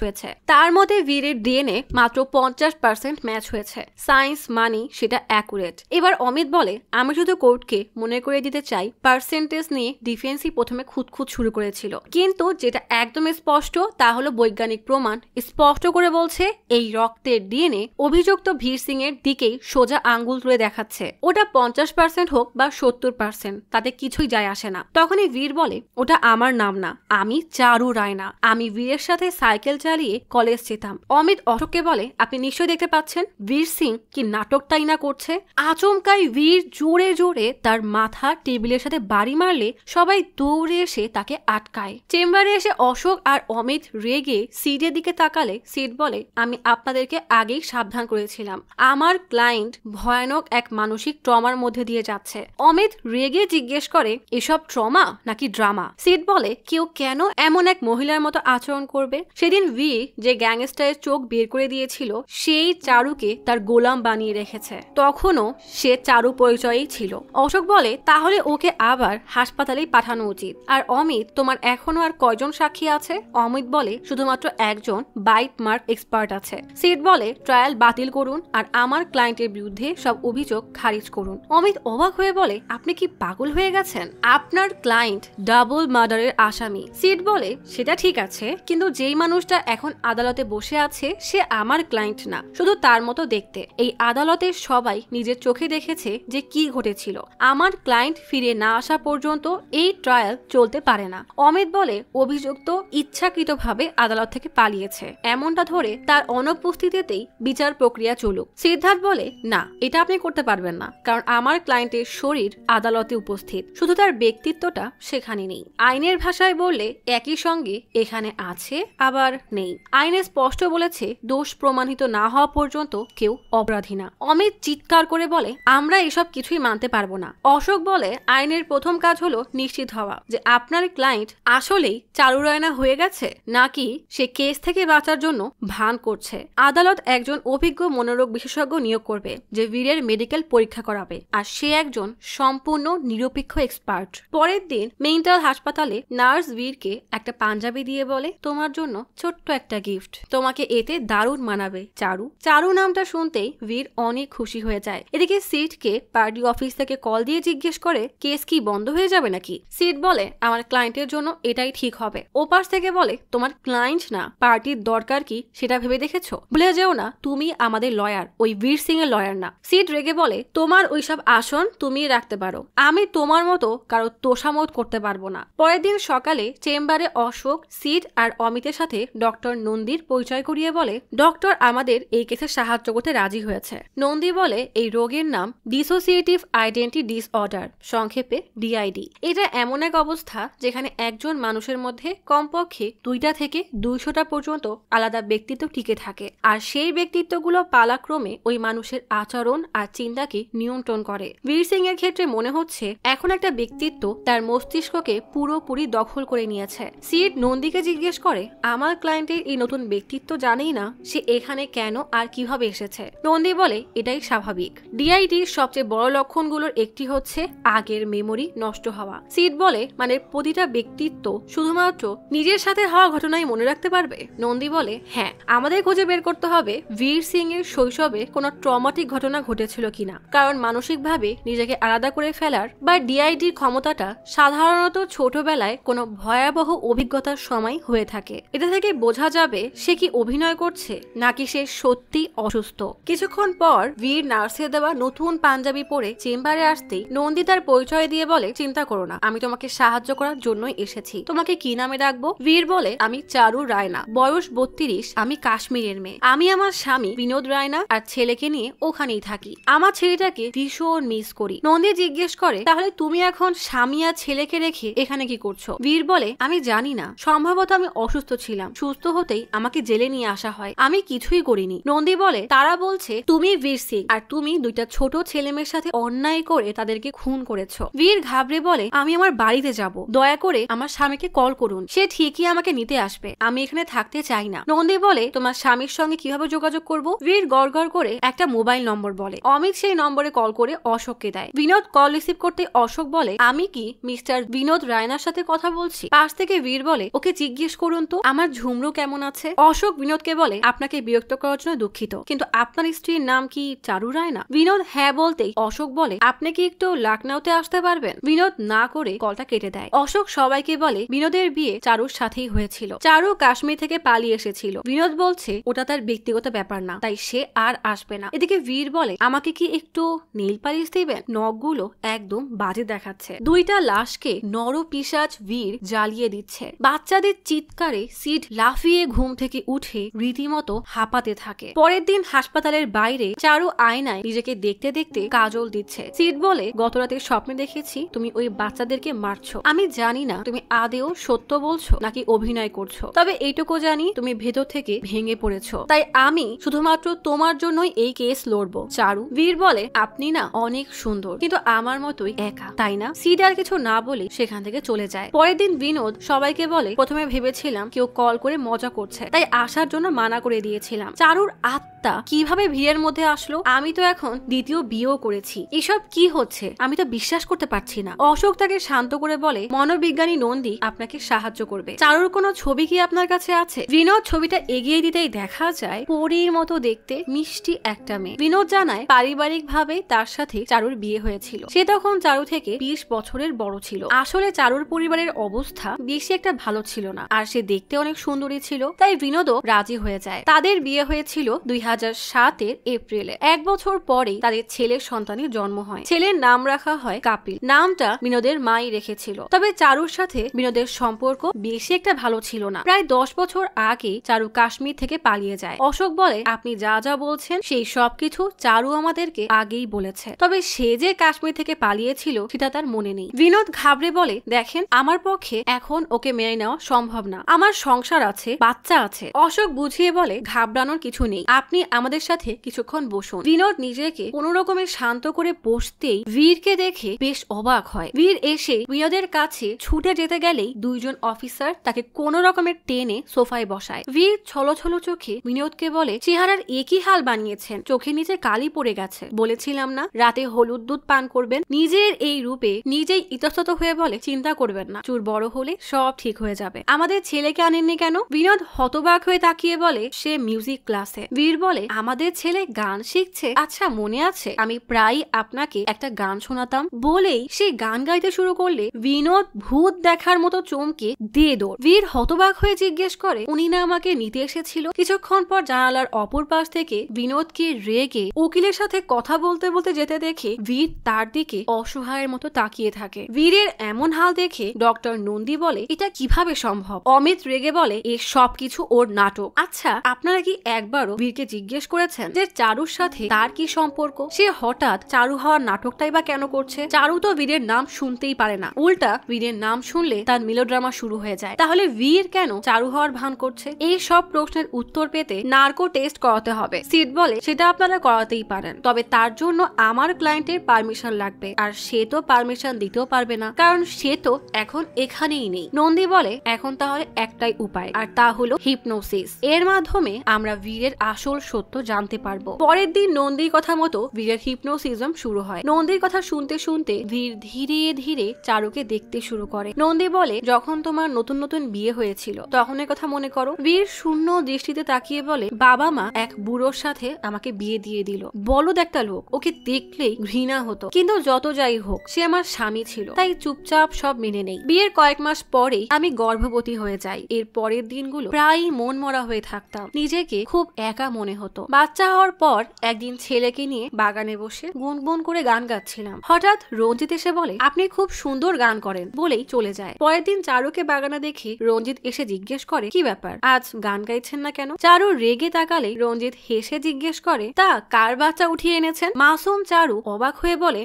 হয়েছে। ম্যাচ হয়েছে। সায়েন্স মানি সেটা অ্যাকুরেট। এবার অমিত বলে আমি শুধু কোর্টকে মনে করে দিতে চাই পার্সেন্টেজ নিয়ে ডিফেন্সই প্রথমে খুঁতখুঁত শুরু করেছিল, কিন্তু যেটা একদম স্পষ্ট তা হলো বৈজ্ঞানিক প্রমাণ স্পষ্ট করে বলছে এই রক্তের ডিএনএ অভিযুক্ত বীর সিং এর দিকেই সোজা আঙ্গুল তুলে দেখাচ্ছে। ওটা 50% হোক বা 70%, তাতে কিছুই যায় আসে না। তখনই বীর বলে ওটা আমার নাম না, আমি চারু রায়না, আমি বীরের সাথে সাইকেল চালিয়ে কলেজ যেতাম। অমিত অশোককে বলে আপনি নিশ্চয়ই দেখতে পাচ্ছেন বীর সিং কি নাটকটাই না করছে। আচমকাই বীর জোরে জোরে তার মাথা টেবিলের সাথে বাড়ি মারলে সবাই দৌড়ে এসে তাকে আটকায়। চেম্বারে এসে অশোক আর অমিত রেগে সিডের দিকে তাকালে সিড বলে আমি আপনাদেরকে আগেই সাবধান করেছিলাম, আমার ক্লায়েন্ট ভয়ানক এক মানসিক ট্রমার মধ্যে দিয়ে যাচ্ছে। অমিত রেগে জিজ্ঞেস করে এসব ট্রমা নাকি ড্রামা? সিড বলে কেউ কেন এমন এক মহিলার মতো আচরণ করবে? সেদিন বীর যে গ্যাংস্টারের চোখ বের করে দিয়েছিল সেই চারুকে তার গোলাম বানিয়ে রেখেছে, তখনও সে চারু পরিচয়ই ছিল। অশোক বলে তাহলে ওকে আবার হাসপাতালেই পাঠানো উচিত। আর অমিত তোমার এখনো আর কয়জন সাক্ষী আছে? অমিত বলে শুধুমাত্র একজন বাইট মার্ক এক্সপার্ট আছে। সিড বলে ট্রায়াল বাতিল করুন আর আমার ক্লায়েন্টের বিরুদ্ধে সব অভিযোগ খারিজ করুন। অমিত অবাক হয়ে বলে আপনি কি পাগল হয়ে গেছেন? আপনার ক্লায়েন্ট ডাবল মার্ডারের আসামি। সিড বলে সেটা ঠিক আছে, কিন্তু যেই মানুষটা এখন আদালতে বসে আছে সে আমার ক্লায়েন্ট না, শুধু তার মতো দেখতে। এই আদালতের সবাই নিজের চোখে দেখেছে যে কি ঘটেছিল। আমার ক্লায়েন্ট ফিরে না আসা পর্যন্ত এই ট্রায়াল চলতে পারে না। অমিত বলে অভিযুক্ত ইচ্ছাকৃতভাবে আদালত থেকে পালিয়েছে, এমনটা ধরে তার অনুপস্থিতিতেই বিচার প্রক্রিয়া চলুক। সিদ্ধার্থ বলে না, এটা আপনি করতে পারবেন না, কারণ আমার ক্লায়েন্টের শরীর আদালতে উপস্থিত, শুধু তার ব্যক্তিত্বটা সেখানে নেই। আইনের ভাষায় বললে একই সঙ্গে এখানে আছে আবার নেই। আইনে স্পষ্ট বলেছে দোষ প্রমাণিত না হওয়া পর্যন্ত কেউ অপরাধী না। অমিত চিৎকার করে বলে আমরা এসব কিছুই মানতে পারবো না। অশোক বলে আইনের প্রথম কাজ হলো নিশ্চিত হওয়া যে আপনার ক্লায়েন্ট আসলেই চারু রায়না হয়ে গেছে নাকি সে কেস থেকে বাঁচার জন্য ভান করছে। আদালত একজন অভিজ্ঞ মনোরোগ বিশেষজ্ঞ নিয়োগ করবে যে বীরের মেডিকেল পরীক্ষা করাবে, আর সে একজন সম্পূর্ণ নিরপেক্ষ এক্সপার্ট। পরের দিন মেন্টাল হাসপাতালে নার্স বীরকে একটা পাঞ্জাবি দিয়ে বলে তোমার জন্য ছোট্ট একটা গিফট, তোমাকে এতে দারুণ মানাবে চারু। চারু নামটা শুনতেই বীর অনেক খুশি হয়ে যায়। এদিকে সিটকে পার্টি অফিস থেকে কল দিয়ে জিজ্ঞেস করে কেস কি বন্ধ হয়ে যাবে নাকি? সিট বলে আমার ক্লায়েন্টের জন্য এটাই ঠিক হবে। ওপাশ থেকে বলে তোমার ক্লায়েন্ট না, পার্টির দরকার কি সেটা ভেবে দেখেছো? ভুলে যেও না তুমি আমাদের লয়ার, ওই বীর সিং এর লয়ার না। সিট রেগে বলে তোমার ওইসব আসন তুমি রাখতে পারো, আমি তোমার মতো কারো তোষামত করতে পারবো না। পরের দিন সকালে চেম্বারে অশোক সিট আর অমিতের সাথে ডক্টর নন্দীর পরিচয় করিয়ে বলে ডক্টর আমাদের এই কেসে সাহায্য করতে রাজি হয়েছে। নন্দী বলে এই রোগের নাম ডিসোসিয়েটিভ আইডেন্টি ডিসঅর্ডার, সংক্ষেপে ডিআইডি। এটা এমন এক অবস্থা যেখানে একজন মানুষের মধ্যে কমপক্ষে 2টা থেকে 200টা পর্যন্ত আলাদা ব্যক্তিত্ব টিকে থাকে, আর সেই ব্যক্তিত্বগুলো পালাক্রমে ওই মানুষের আচরণ আর চিন্তাকে নিয়ন্ত্রণ করে। বীর সিং এর ক্ষেত্রে মনে হচ্ছে এখন একটা ব্যক্তিত্ব তার মস্তিষ্ককে পুরোপুরি দখল করে নিয়েছে। সিড নন্দীকে জিজ্ঞেস করে আমার ক্লায়েন্টের এই নতুন ব্যক্তিত্ব জানেই না সে এখানে কেন আর কিভাবে এসেছে। নন্দী বলে এটাই স্বাভাবিক। ডিআইডির সবচেয়ে বড় লক্ষণগুলোর একটি হচ্ছে আগের মেমোরি নষ্ট হওয়া। সিড বলে মানে প্রতিটা ব্যক্তিত্ব শুধুমাত্র নিজের সাথে হওয়া ঘটনাই মনে রাখতে পারবে? নন্দী বলে হ্যাঁ, আমাদের খুঁজে বের করতে হবে বীর সিং এর শৈশবে কোনো ট্রমাটিক ঘটনা ঘটেছিল কিনা, কারণ মানসিকভাবে নিজেকে আলাদা করে ফেলার বা ডিআইডির ক্ষমতাটা সাধারণত ছোটবেলায় কোনো ভয়াবহ অভিজ্ঞতার সময় হয়ে থাকে। এটা থেকে বোঝা যাবে সে কি অভিনয় করছে নাকি সে সত্যি অসুস্থ। কিছুক্ষণ পর বীর নার্সের দেওয়া নতুন পাঞ্জাবি পরে চেম্বারে আসতেই নন্দী তার পরিচয় দিয়ে বলে চিন্তা করো না, আমি তোমাকে সাহায্য করার জন্যই এসেছি। তোমাকে কি নামে ডাকবো? বীর বলে আমি চারু রায়না, বয়স 32, আমি কাশ্মীরের মেয়ে। আমি আমার স্বামী বিনোদ রায়না আর ছেলেকে নিয়ে ওখানেই থাকি। আমার ছেলেটাকে ভীষণ মিস করি। নন্দী জিজ্ঞেস করে তাহলে তুমি এখন স্বামী আর ছেলেকে রেখে এখানে কি করছো? বীর বলে আমি জানি না, সম্ভবত আমি অসুস্থ ছিলাম, সুস্থ হতেই আমাকে জেলে নিয়ে আসা হয়, আমি কিছুই করিনি। নন্দী বলে তারা বলছে তুমি বীর সিং আর তুমি দুইটা ছোট ছেলেমেয়ের সাথে অন্যায় করে তাদেরকে খুন করেছো। বীর ঘাবড়ে বলে আমি আমার বাড়িতে যাব, দয়া করে আমার স্বামীকে কল করুন, সে ঠিকই আমাকে নিতে আসবে, আমি এখানে থাকতে চাই না। নন্দী বলে তোমার স্বামীর সঙ্গে কিভাবে যোগাযোগ করব? বীর গড়গড় করে একটা মোবাইল নম্বর বলে। অমিত সেই নম্বরে কল করে অশোককে দেয়। বিনোদ কল রিসিভ করতে অশোক বলে আমি কি মিস্টার বিনোদ রায়নার সাথে কথা বলছি? পাশ থেকে বীর বলে ওকে জিজ্ঞেস করুন তো আমার ঝুমরু কেমন আছে। অশোক বিনোদকে বলে আপনাকে বিরক্ত করার জন্য দুঃখিত, কিন্তু আপনার স্ত্রীর নাম কি চারু রায়না? বিনোদ হ্যাঁ বলতেই অশোক বলে আপনি কি একটু লখনৌতে আসতে পারবেন? বিনোদ না করে কলটা কেটে দেয়। অশোক সবাইকে বলে বিনোদের বিয়ে চারুর সাথেই হয়েছিল, চারু কাশ্মীর থেকে পালিয়ে এসেছিল। বিনোদ বলছে ওটা তার ব্যক্তিগত ব্যাপার না, তাই সে আর আসবে না। এদিকে বীর বলে আমাকে কি একটু নীল পালিশ দিবেন, নখগুলো একদম বাজে দেখাচ্ছে। দুইটা লাশকে নরপিশাচ বীর জ্বালিয়ে দিচ্ছে। বাচ্চাদের চিৎকারে সিড লাফিয়ে ঘুম থেকে উঠে রীতিমতো হাঁপাতে থাকে। পরের দিন হাসপাতালের বাইরে চারু আয়নায় নিজেকে দেখতে দেখতে কাজল দিচ্ছে। সিড বলে গতরাতে স্বপ্নে দেখেছি তুমি ওই বাচ্চাদেরকে মারছো, আমি জানি না তুমি আদেও সত্য বলছো নাকি অভিনয় করছো, তবে এইটুকু জানি তুমি ভেতর থেকে ভেঙে পড়েছো, তাই আমি শুধুমাত্র তোমার জন্যই এই কেস লড়বো। চারু। বীর বলে আপনি না অনেক সুন্দর, কিন্তু আমার মতোই একা, তাই না? সিড আর কিছু না বলে সেখান থেকে চলে যায়। পরের দিন বিনোদ সবাইকে বলে প্রথমে ভেবেছিলাম কেউ কল করে মজা করছে, তাই আসার জন্য মানা করে দিয়েছিলাম। চারুর আত্মা কিভাবে ভিড়ের মধ্যে আসলো? আমি তো এখন দ্বিতীয় বিয়েও করেছি, এসব কি হচ্ছে? আমি তো বিশ্বাস করতে পারছি না। অশোক তাকে শান্ত করে বলে মনোবিজ্ঞানী নন্দী আপনাকে সাহায্য করবে। চারুর কোনো ছবি কি আপনার কাছে আছে? বিনোদ ছবিটা এগিয়ে দিতেই দেখা যায় পরীর মতো দেখতে মিষ্টি একটা মেয়ে। বিনোদ জানায় পারিবারিক ভাবে তার সাথে চারুর বিয়ে হয়েছিল, সে তখন চারু থেকে 20 বছরের বড় ছিল। আসলে চারুর পরিবারের অবস্থা বেশি একটা ভালো ছিল না, আর সে দেখতে অনেক সুন্দরী ছিল, তাই বিনোদও রাজি হয়ে যায়। তাদের বিয়ে হয়েছিল 2007 এপ্রিলে। 1 বছর পরেই তাদের ছেলের সন্তানের জন্ম হয়। ছেলের নাম রাখা হয় কাপিল। নামটা বিনোদের মাই রেখেছিল। তবে চারুর সাথে বিনোদের সম্পর্ক বেশি একটা ভালো ছিল না। প্রায় 10 বছর আগে চারু কাশ্মীর থেকে পালিয়ে যায়। অশোক বলে আপনি যা যা বলছেন সেই সবকিছু চারু আমাদেরকে আগেই বলেছে, তবে সে যে কাশ্মীর থেকে পালিয়েছিল সেটা তার মনে নেই। বিনোদ ঘাবড়ে বলে দেখেন আমার পক্ষে এখন ওকে মেনে নেওয়া সম্ভব না, আমার সংসার আছে, বাচ্চা আছে। অশোক বুঝিয়ে বলে ঘাবড়ানোর কিছু নেই, আপনি আমাদের সাথে কিছুক্ষণ বসুন। বিনোদ নিজেকে কোন রকমের শান্ত করে বসতেই বীরকে দেখে বেশ অবাক হয়। বীর এসে বিনোদের কাছে ছুটে যেতে গেলেই দুইজন অফিসার তাকে কোন রকমের টেনে সোফায় বসায়। বীর ছলো ছলো চোখে বিনোদকে বলে চেহারার একই হাল বানিয়েছেন, চোখের নিচে কালি পড়ে গেছে, বলেছিলাম না রাতে হলুদ দুধ পান করবেন। নিজের এই রূপে নিজেই ইতস্তত হয়ে বলে চিন্তা করবেন না, চুর বড় হলে সব ঠিক হয়ে যাবে। আমাদের ছেলেকে আনেননি কেন? বিনোদ হতবাক হয়ে তাকিয়ে বলে সে মিউজিক ক্লাসে। বীর বলে আমাদের ছেলে গান শিখছে? আচ্ছা মনে আছে আমি প্রায় আপনাকে একটা গান শোনাতাম? বলেই সে গান গাইতে শুরু করলে বিনোদ ভূত দেখার মতো চমকে দিয়ে দৌড়। বীর হতবাক হয়ে জিজ্ঞেস করে উনি না আমাকে নিতে এসেছিল? কিছুক্ষণ পর জানালার অপর পাশ থেকে বিনোদকে রেগে উকিলের সাথে কথা বলতে বলতে যেতে দেখে বীর তার দিকে অসহায়ের মতো তাকিয়ে থাকে। বীরের এমন হাল দেখে ডক্টর নন্দী বলে এটা কিভাবে সম্ভব? অমিত রেগে বলে এ সবকিছু ওর নাটক। আচ্ছা আপনারা কি একবারও বীরকে জিজ্ঞেস করেছেন যে চারুর সাথে তার কি সম্পর্ক? সে হঠাৎ চারু হওয়ার নাটকটাই বা কেন করছে? চারু তো বীরের নাম শুনতেই পারে না, উল্টা বীরের নাম শুনলে তার মিলোড্রামা শুরু হয়ে যায়। তাহলে বীর কেন চারু হওয়ার ভান করছে? এই সব প্রশ্নের উত্তর পেতে নার্কো টেস্ট করাতে হবে। সিড বলে সেটা আপনারা করাতেই পারেন, তবে তার জন্য আমার ক্লায়েন্টের পারমিশন লাগবে, আর সে তো পারমিশন দিতেও পারবে না, কারণ সে তো এখন এখানেই নেই। নন্দী বলে এখন তাহলে একটাই উপায়, আর তা হলো হিপনোসিস। এর মাধ্যমে আমরা বীরের আসল সত্য জানতে পারবো। পরের দিন নন্দীর কথা মতো বীরের হিপনোসিজম শুরু হয়। নন্দীর কথা শুনতে শুনতে বীর ধীরে ধীরে চারুকে দেখতে শুরু করে। নন্দী বলে যখন তোমার নতুন নতুন বিয়ে হয়েছিল তখনের কথা মনে করো। বীর শূন্য দৃষ্টিতে তাকিয়ে বলে বাবা মা এক বুড়োর সাথে আমাকে বিয়ে দিয়ে দিল, বলদ একটা লোক, ওকে দেখলেই ঘৃণা হতো, কিন্তু যত যাই হোক সে আমার স্বামী ছিল, তাই চুপচাপ সব মেনে নেই। বিয়ের কয়েক মাস পরেই আমি গর্ভবতী হয়ে যাই। এর পরের দিনগুলো প্রায়ই মন মরা হয়ে থাকতাম, নিজেকে খুব একা মনে হতো। বাচ্চা হওয়ার পর একদিন ছেলেকে নিয়ে বাগানে বসে গুনগুন করে গান গাচ্ছিলাম, হঠাৎ রঞ্জিত এসে বলে আপনি খুব সুন্দর গান করেন, বলেই চলে যায়। পরের দিন চারুকে বাগানে দেখে রঞ্জিত এসে জিজ্ঞেস করে কি ব্যাপার, আজ গান গাইছেন না কেন? চারু রেগে তাকালে রঞ্জিত হেসে জিজ্ঞেস করে তা কার বাচ্চা উঠিয়ে এনেছেন? মাসুম চারু অবাক হয়ে বলে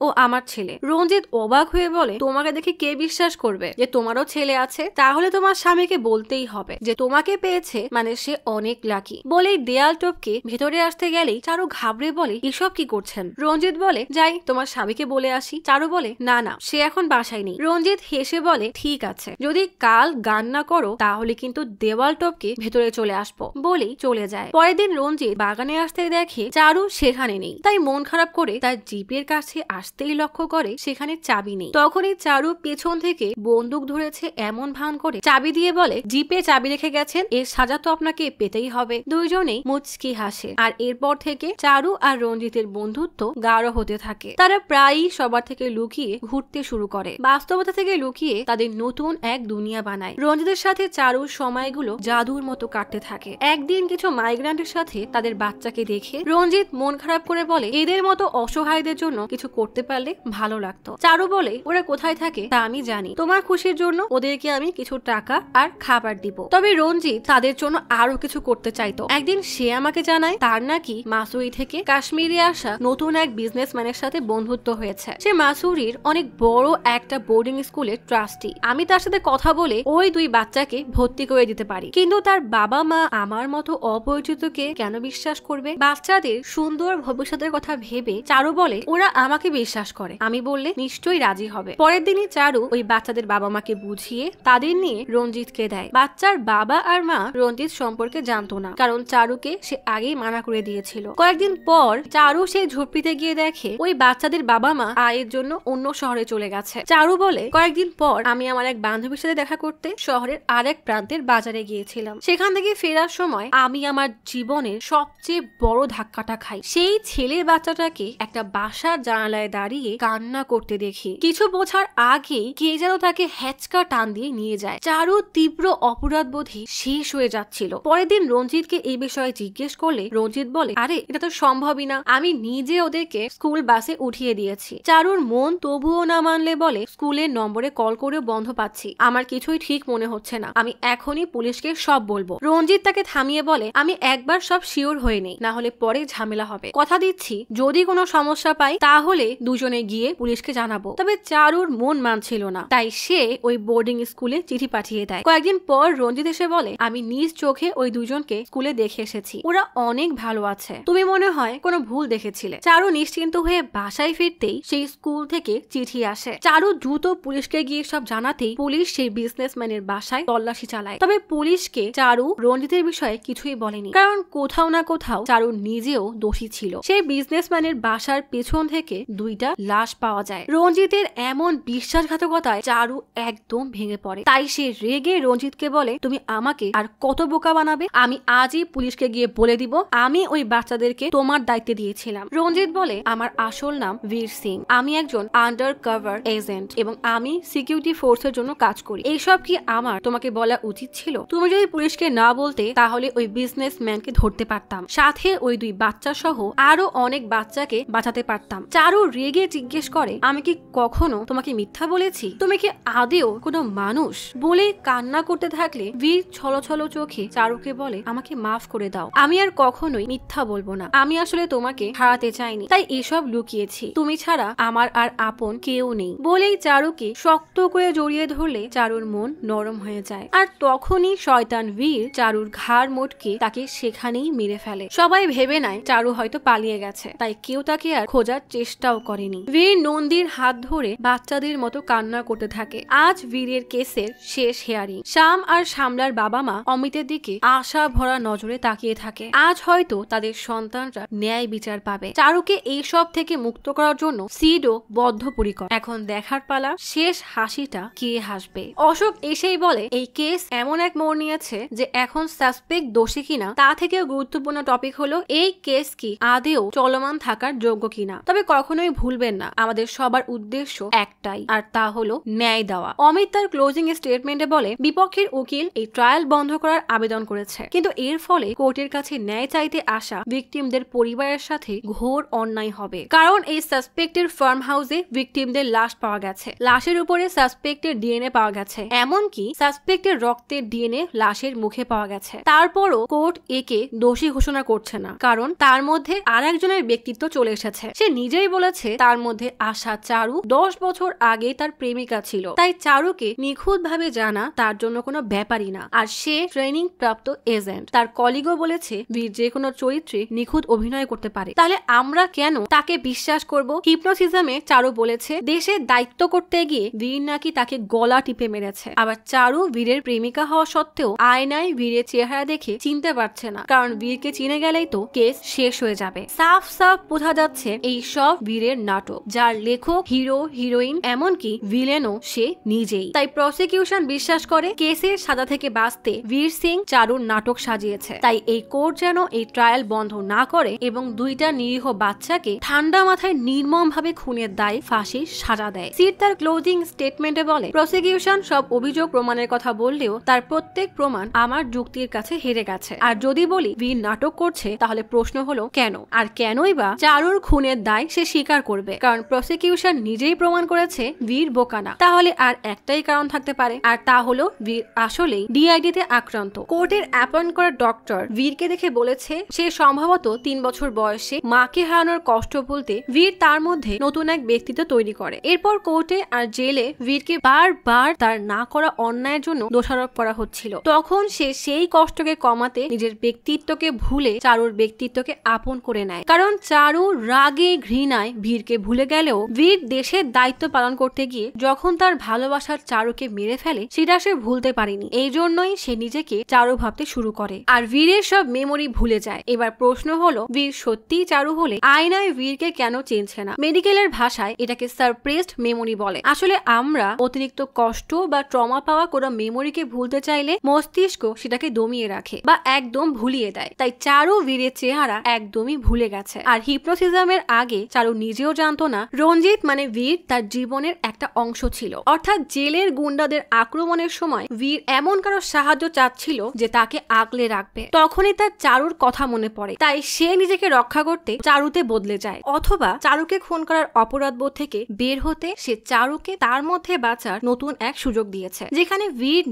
ও আমার ছেলে। রঞ্জিত অবাক হয়ে বলে তোমাকে দেখে কে বিশ্বাস করবে যে তোমারও ছেলে আছে? তাহলে তোমার স্বামীকে বলতেই হবে যে তোমাকে পেয়েছে মানে সে অনেক লাকি বলেই দেয়াল টপকে ভেতরে আসতে গেলেই চারু ঘাবড়ে বলে, এসব কি করছেন? রঞ্জিত বলে, যাই তোমার স্বামীকে বলে আসি। চারু বলে, না না, সে এখন বাসায় নেই। রঞ্জিত হেসে বলে, ঠিক আছে, যদি কাল গান না করো তাহলে কিন্তু দেওয়াল টপকে ভেতরে চলে আসবো, বলেই চলে যায়। পরের দিন রঞ্জিত বাগানে আসতে দেখে চারু সেখানে নেই, তাই মন খারাপ করে তার জিপের কাছে আসতেই লক্ষ্য করে সেখানে চাবি নেই। তখনই চারু পেছন থেকে বন্দুক ধরেছে এমন ভান করে চাবি দিয়ে বলে, জিপে চাবি রেখে গেছেন, এর সাজা তো আপনাকে পেতেই হবে। দুইজনেই মুচকি হাসে। আর এরপর থেকে চারু আর রঞ্জিতের বন্ধুত্ব গাঢ় হতে থাকে। তারা প্রায়ই সবার থেকে লুকিয়ে ঘুরতে শুরু করে, বাস্তবতা থেকে লুকিয়ে তাদের নতুন এক দুনিয়া বানায়। রঞ্জিতের সাথে চারুর সময়গুলো জাদুর মতো কাটতে থাকে। একদিন কিছু মাইগ্রেন্টের সাথে তাদের বাচ্চাকে দেখে রঞ্জিত মন খারাপ করে বলে, এদের মতো অসহায়দের জন্য কিছু করতে পারলে ভালো লাগতো। চারু বলে, ওরা কোথায় থাকে তা আমি জানি, তোমার খুশির জন্য ওদেরকে আমি কিছু টাকা আর খাবার দিব। তবে রঞ্জিত তাদের জন্য আরো কিছু করতে চাইতো। একদিন সে আমাকে জানায় তার নাকি মাসুরি থেকে কাশ্মীরে আসা নতুন এক বিজনেসম্যানের সাথে বন্ধুত্ব হয়েছে। সে মাসুরির অনেক বড় একটা বোর্ডিং স্কুলের ট্রাস্টি। আমি তার সাথে কথা বলে ওই দুই বাচ্চাকে ভর্তি করে দিতে পারি, কিন্তু তার বাবা মা আমার মতো অপরিচিতকে কেন বিশ্বাস করবে? বাচ্চাদের সুন্দর ভবিষ্যতের কথা ভেবে চারু বলে, ওরা আমাকে বিশ্বাস করে। আমি বললে নিশ্চয়ই রাজি হবে। পরের দিনই চারু ওই বাচ্চাদের বাবা মাকে বুঝিয়ে তাদের নিয়ে রঞ্জিতকে দেয়। বাচ্চার বাবা আর মা রঞ্জিত সম্পর্কে জানতো না, কারণ চারুকে সে আগেই মানা করে দিয়েছিল। কয়েকদিন পর চারু সেই ঝুপড়িতে গিয়ে দেখে ওই বাচ্চাদের বাবা মা আয়ের জন্য অন্য শহরে চলে গেছে। চারু বলে, কয়েকদিন পর আমি আমার এক বান্ধবীর সাথে দেখা করতে শহরের আরেক প্রান্তের বাজারে গিয়েছিলাম। সেখান থেকে ফেরার সময় আমি আমার জীবনের সবচেয়ে বড় ধাক্কাটা খাই। সেই ছেলের বাচ্চাটাকে একটা বাসার জানালায় দাঁড়িয়ে কান্না করতে দেখি। কিছু বোঝার আগেই কে যেন তাকে হ্যাচকা টান দিয়ে নিয়ে যায়। চারু তীব্র অপরাধ বোধে শেষ হয়ে যাচ্ছিল। পরের দিন রঞ্জিতকে এই বিষয়ে জিজ্ঞেস করলে রঞ্জিত বলে, আরে এটা তো সম্ভবই না, আমি নিজে ওদেরকে স্কুল বাসে উঠিয়ে দিয়েছি। চারুর মন তবুও না মানলে বলে, স্কুলের নম্বরে কল করেও বন্ধ পাচ্ছি, আমার কিছুই ঠিক মনে হচ্ছে না, আমি এখনই পুলিশকে সব বলবো। রঞ্জিত তাকে থামিয়ে বলে, আমি একবার সব শিওর হয়ে নেই, না হলে পরে ঝামেলা হবে। কথা দিচ্ছি যদি কোনো সমস্যা পাই তাহলে দুজনে গিয়ে পুলিশকে জানাবো। তবে চারুর মন মানছিল না, তাই সে ওই বোর্ডিং স্কুলে চিঠি পাঠিয়ে দেয়। কয়েকদিন পর রঞ্জিত এসে বলে, আমি নিজ চোখে ওই দুজনকে স্কুলে দেখে এসেছি, ওরা অনেক ভালো আছে, তুমি মনে হয় কোনো ভুল দেখেছিলে। চারু নিশ্চিন্ত হয়ে বাসায় ফিরতেই সেই স্কুল থেকে চিঠি আসে। চারু দ্রুত পুলিশকে গিয়ে সব জানাতেই পুলিশ সেই বিজনেসম্যানের বাসায় তল্লাশি চালায়। তবে পুলিশকে চারু রঞ্জিতের বিষয়ে কিছুই বলেনি, কারণ কোথাও না কোথাও চারু নিজেও দোষী ছিল। সেই বিজনেসম্যানের বাসার পেছন থেকে দুইটা লাশ পাওয়া যায়। রঞ্জিতের এমন বিশ্বাসঘাতকতায় চারু একদম ভেঙে পড়ে। তাই সে রেগে রঞ্জিতকে বলে, তুমি আমাকে আর কত বোকা বানাবে? আমি আজই পুলিশকে গিয়ে বলে দিব আমি ওই বাচ্চাদেরকে তোমার দায়িত্বে দিয়েছিলাম। রঞ্জিত বলে, আমার আসল নাম বীর সিং, আমি একজন আন্ডার কভার এজেন্ট এবং আমি সিকিউরিটি ফোর্সের জন্য কাজ করি। এইসব কি আমার তোমাকে বলা উচিত ছিল? তুমি যদি পুলিশকে না বলতে তাহলে ওই বিজনেসম্যানকে ধরতে পারতাম, সাথে ওই দুই বাচ্চা সহ আরো অনেক বাচ্চাকে বাঁচাতে পারতাম। চারু রেগে জিজ্ঞেস করে, আমি কি কখনো তোমাকে মিথ্যা বলেছি? তুমি কি আদেও কোনো মানুষ? বলে কান্না করতে থাকলে বীর ছলছল চোখে চারুকে বলে, আমাকে মাফ করে দাও, আমি আর কখনোই মিথ্যা বলবো না, আমি আসলে তোমাকে হারাতে চাইনি, তাই এসব লুকিয়েছি, তুমি ছাড়া আমার আর আপন কেউ নেই। বলেই চারুকে শক্ত করে জড়িয়ে ধরলে চারুর মন নরম হয়ে যায়। আর তখনই শয়তান বীর চারুর ঘাড় মোটকে তাকে সেখানেই মেরে ফেলে। সবাই ভেবে নেয় চারু হয়তো পালিয়ে গেছে, তাই কেউ তাকে আর খোঁজার চেষ্টাও করেনি। বীর নন্দীর হাত ধরে বাচ্চাদের মতো কান্না করতে থাকে। আজ বীরের কেসের শেষ হিয়ারিং। শ্যাম আর শ্যামলার বাবা মা অমিতের দিকে আশা ভরা নজরে তাকিয়ে থাকে। আজ হয়তো তাদের সন্তানরা ন্যায় বিচার পাবে। চারুকে এইসব থেকে মুক্ত করার জন্য সিডও বদ্ধপরিকর। এখন দেখার পালা শেষ হাসিটা কে হাসবে। অশোক এসেই বলে, এই কেস এমন এক মোড় নিয়েছে যে এখন সাসপেক্ট দোষী কিনা তা থেকেও গুরুত্বপূর্ণ টপিক হলো এই কেস কি আদেও চলমান থাকার যোগ্য কিনা। তবে কখনোই ভুলবেন না, আমাদের সবার উদ্দেশ্য একটাই, আর তা হলো ন্যায় দেওয়া। অমিত তার ক্লোজিং স্টেটমেন্টে বলে, বিপক্ষের উকিল এই ট্রায়াল বন্ধ করার আবেদন করেছে, কিন্তু এর ফলে কোর্টের কাছে ন্যায় চাইতে আসা ভিকটিমদের পরিবারের সাথে ঘোর অন্যায় হবে। কারণ এই সাসপেক্টের ফার্ম হাউসে ভিকটিমদের লাশ পাওয়া গেছে, লাশের উপরে সাসপেক্টের ডিএনএ পাওয়া গেছে, এমনকি সাসপেক্টের রক্তের ডিএনএ লাশের মুখে পাওয়া গেছে। তারপরও কোর্ট একে দোষী ঘোষণা করছে না, কারণ তার মধ্যে আর একজনের ব্যক্তিত্ব চলে এসেছে। সে নিজেই বলেছে তার মধ্যে আসা চারু 10 বছর আগে তার প্রেমিকা ছিল, তাই চারুকে নিখুঁত ভাবে জানা তার জন্য কোনো ব্যাপারই না, আর সে ট্রেনিং প্রাপ্ত এজেন্ট। ফ্রেন্ড। তার কলিগও বলেছে বীর যে কোনো চরিত্রে নিখুঁত অভিনয় করতে পারে। তাহলে আমরা কেন তাকে বিশ্বাস করব? হিপনোসিজমে চারু বলেছে দেশের দায়িত্ব করতে গিয়ে বীর নাকি তাকে গলা টিপে মেরেছে। আবার চারু বীরের প্রেমিকা হওয়া সত্ত্বেও আয়নায় বীরের চেহারা দেখে চিনতে পারছে না, কারণ বীরকে চিনে গেলেই তো কেস শেষ হয়ে যাবে। সাফ সাফ বোঝা যাচ্ছে এই সব বীরের নাটক, যার লেখক, হিরো, হিরোইন, এমনকি ভিলেনও সে নিজেই। তাই প্রসিকিউশন বিশ্বাস করে কেসের সাজা থেকে বাঁচতে বীর সিং চারুর নাটক সাজিয়েছে। তাই এই কোর্ট যেন এই ট্রায়াল বন্ধ না করে এবং দুইটা নিরীহ বাচ্চাকে ঠান্ডা মাথায় নির্মম ভাবে খুনের দায়ে ফাঁসির সাজা দেয়। সিট তার ক্লোজিং স্টেটমেন্টে বলে, প্রসিকিউশন সব অভিযোগ প্রমাণের কথা বললেও তার প্রত্যেক প্রমাণ আমার যুক্তির কাছে হেরে গেছে। আর যদি বলি বীর নাটক করছে, তাহলে প্রশ্ন হলো কেন? আর কেনই বা চারুর খুনের দায় সে স্বীকার করবে? কারণ প্রসিকিউশন নিজেই প্রমাণ করেছে বীর বোকা না। তাহলে আর একটাই কারণ থাকতে পারে, আর তা হলো বীর আসলেই ডিআইডিতে আক্রান্ত। কোর্টের অ্যাপয়েন্ট করা ডক্টর বীরকে দেখে বলেছে সে সম্ভবত 3 বছর বয়সে মাকে হারানোর কষ্ট বলতে বীর তার মধ্যে নতুন এক ব্যক্তিত্ব তৈরি করে। এরপর কোর্টে আর জেলে বীরকে বারবার তার না করা অন্যায়ের জন্য দোষারোপ করা হচ্ছিল। তখন সে সেই কষ্টকে কমাতে নিজের ব্যক্তিত্বকে ভুলে চারুর ব্যক্তিত্বকে আপন করে নেয়। কারণ চারু রাগে ঘৃণায় বীরকে ভুলে গেলেও বীর দেশের দায়িত্ব পালন করতে গিয়ে যখন তার ভালোবাসার চারুকে মেরে ফেলে সেটা সে ভুলতে পারেনি। এই জন্যই সে নিজেকে চারু ভাবতে শুরু করে আর বীরের সব মেমোরি ভুলে যায়। এবার প্রশ্ন হলো বীর সত্যিই চারু হলে আয়নায় বীরকে কেন চিনছে না? মেডিকেলের ভাষায় এটাকে সারপ্রেসড মেমোরি বলে। আসলে আমরা অতিরিক্ত কষ্ট বা ট্রমা পাওয়া কোনো মেমোরিকে ভুলতে চাইলে মস্তিষ্ক সেটাকে দমিয়ে রাখে বা একদম ভুলিয়ে দেয়। তাই চারু বীরের চেহারা একদমই ভুলে গেছে। আর হিপনোসিজমের আগে চারু নিজেও জানতো না রঞ্জিত মানে বীর তার জীবনের একটা অংশ ছিল। অর্থাৎ জেলের গুন্ডাদের আক্রমণের সময় বীর এমন কারো সাহায্য চাচ্ছিল যে তাকে আগলে রাখবে। তখনই তার চারুর কথা মনে পড়ে, তাই সে নিজেকে রক্ষা করতে চারুতে বদলে যায়। অথবা চারুকে খুন করার অপরাধবোধ থেকে বের হতে সে চারুকে তার মধ্যে বাঁচার নতুন এক সুযোগ দিয়েছে। যেখানে বীর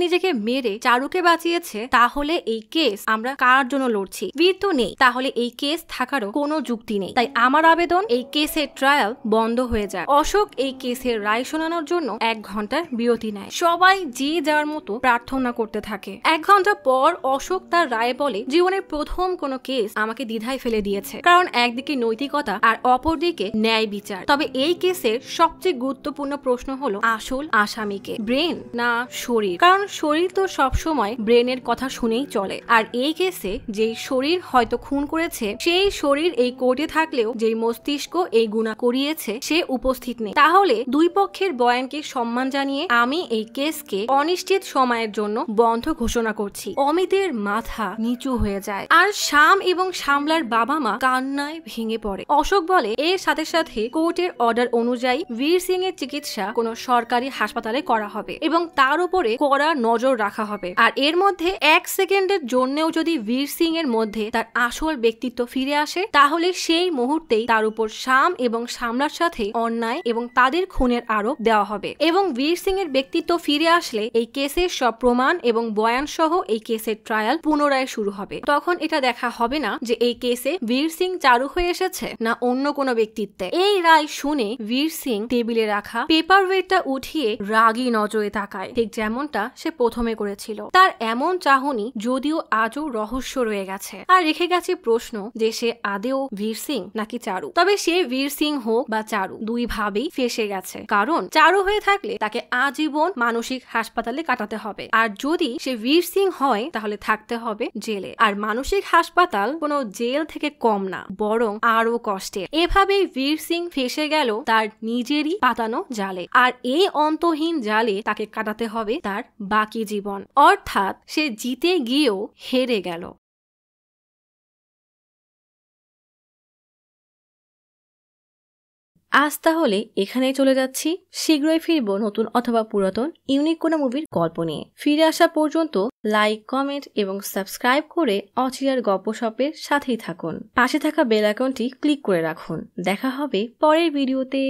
নিজেকে মেরে চারুকে বাঁচিয়েছে, তাহলে এই কেস আমরা কার জন্য লড়ছি? বীর তো নেই, তাহলে এই কেস থাকারও কোনো যুক্তি নেই। তাই আমার আবেদন এই কেসের ট্রায়াল বন্ধ হয়ে যায়। অশোক এই কেসের রায় শোনানোর জন্য 1 ঘন্টার বিরতি নেয়। সবাই যে যার মতো প্রার্থনা করতে থাকে। 1 ঘন্টা পর অশোক তার রায় বলে, জীবনের প্রথম কোনো কেস আমাকে দ্বিধায় ফেলে দিয়েছে, কারণ একদিকে নৈতিকতা আর অপরদিকে ন্যায় বিচার। তবে এই কেসের সবচেয়ে গুরুত্বপূর্ণ প্রশ্ন হলো আসল আসামিকে ব্রেন না শরীর? কারণ শরীর তো সবসময় ব্রেনের কথা শুনেই চলে। আর এই কেসে যেই শরীর হয়তো খুন করেছে সেই শরীর এই কোর্টে থাকলেও যেই মস্তিষ্ক এই গুনাহ করিয়েছে সে উপস্থিত নেই। তাহলে দুই পক্ষের বয়ানকে সম্মান জানিয়ে আমি এই কেসকে অনিশ্চিত সময়ের জন্য বন্ধ ঘোষণা করছি। অমিতের মাথা নিচু হয়ে যায় আর শ্যাম এবং শ্যামলার বাবা মা কান্নায় ভেঙে পড়ে। অশোক বলে এর সাথে সাথে কোর্টের অর্ডার অনুযায়ী বীর সিং এর চিকিৎসা কোনো সরকারি হাসপাতালে করা হবে এবং তার উপরে কড়া নজর রাখা হবে। আর এর মধ্যে 1 সেকেন্ডের জন্যও যদি বীর সিং এর মধ্যে তার আসল ব্যক্তিত্ব ফিরে আসে, তাহলে সেই মুহূর্তেই তার উপর শ্যাম এবং শ্যামলার সাথে অন্যায় এবং তাদের খুনের আরোপ দেওয়া হবে। এবং বীর সিং এর ব্যক্তিত্ব ফিরে আসলে এই কেসের সব প্রমাণ এবং বয়ান সহ এই কেসের ট্রায়াল পুনরায় শুরু হবে। তখন এটা দেখা হবে না যে এই কেসে বীর সিং চারু হয়ে এসেছে না অন্য কোনো ব্যক্তিত্বে। এই রায় শুনে বীর সিং টেবিলে রাখা পেপার ওয়েটটা উঠিয়ে রাগী নজরে তাকায়, ঠিক যেমনটা সে প্রথমে করেছিল। তার এমন চাহনি যদিও আজও রহস্য রয়ে গেছে। আর রেখে গেছে প্রশ্ন যে সে আদেও বীর সিং নাকি চারু। তবে সে বীর সিং হোক বা চারু, দুই ভাবেই ফেসে গেছে। কারণ চারু হয়ে থাকলে তাকে আজীবন মানসিক হাসপাতালে কাটাতে হবে, আর যদি সে বীর সিং হয় তাহলে থাকতে হবে জেলে। আর মানসিক হাসপাতাল কোনো জেল থেকে কম না, বরং আরো কষ্টের। এভাবেই বীর সিং ফেসে গেল তার নিজেরই পাতানো জালে, আর এই অন্তহীন জালে তাকে কাটাতে হবে তার বাকি জীবন। অর্থাৎ সে জিতে গিয়েও হেরে গেল। আজ তাহলে এখানেই চলে যাচ্ছি। শীঘ্রই ফিরবো নতুন অথবা পুরাতন ইউনিক কোনো মুভির গল্প নিয়ে। ফিরে আসা পর্যন্ত লাইক, কমেন্ট এবং সাবস্ক্রাইব করে অচিরার গপ্পসপের সাথেই থাকুন। পাশে থাকা বেল আইকনটি ক্লিক করে রাখুন। দেখা হবে পরের ভিডিওতে।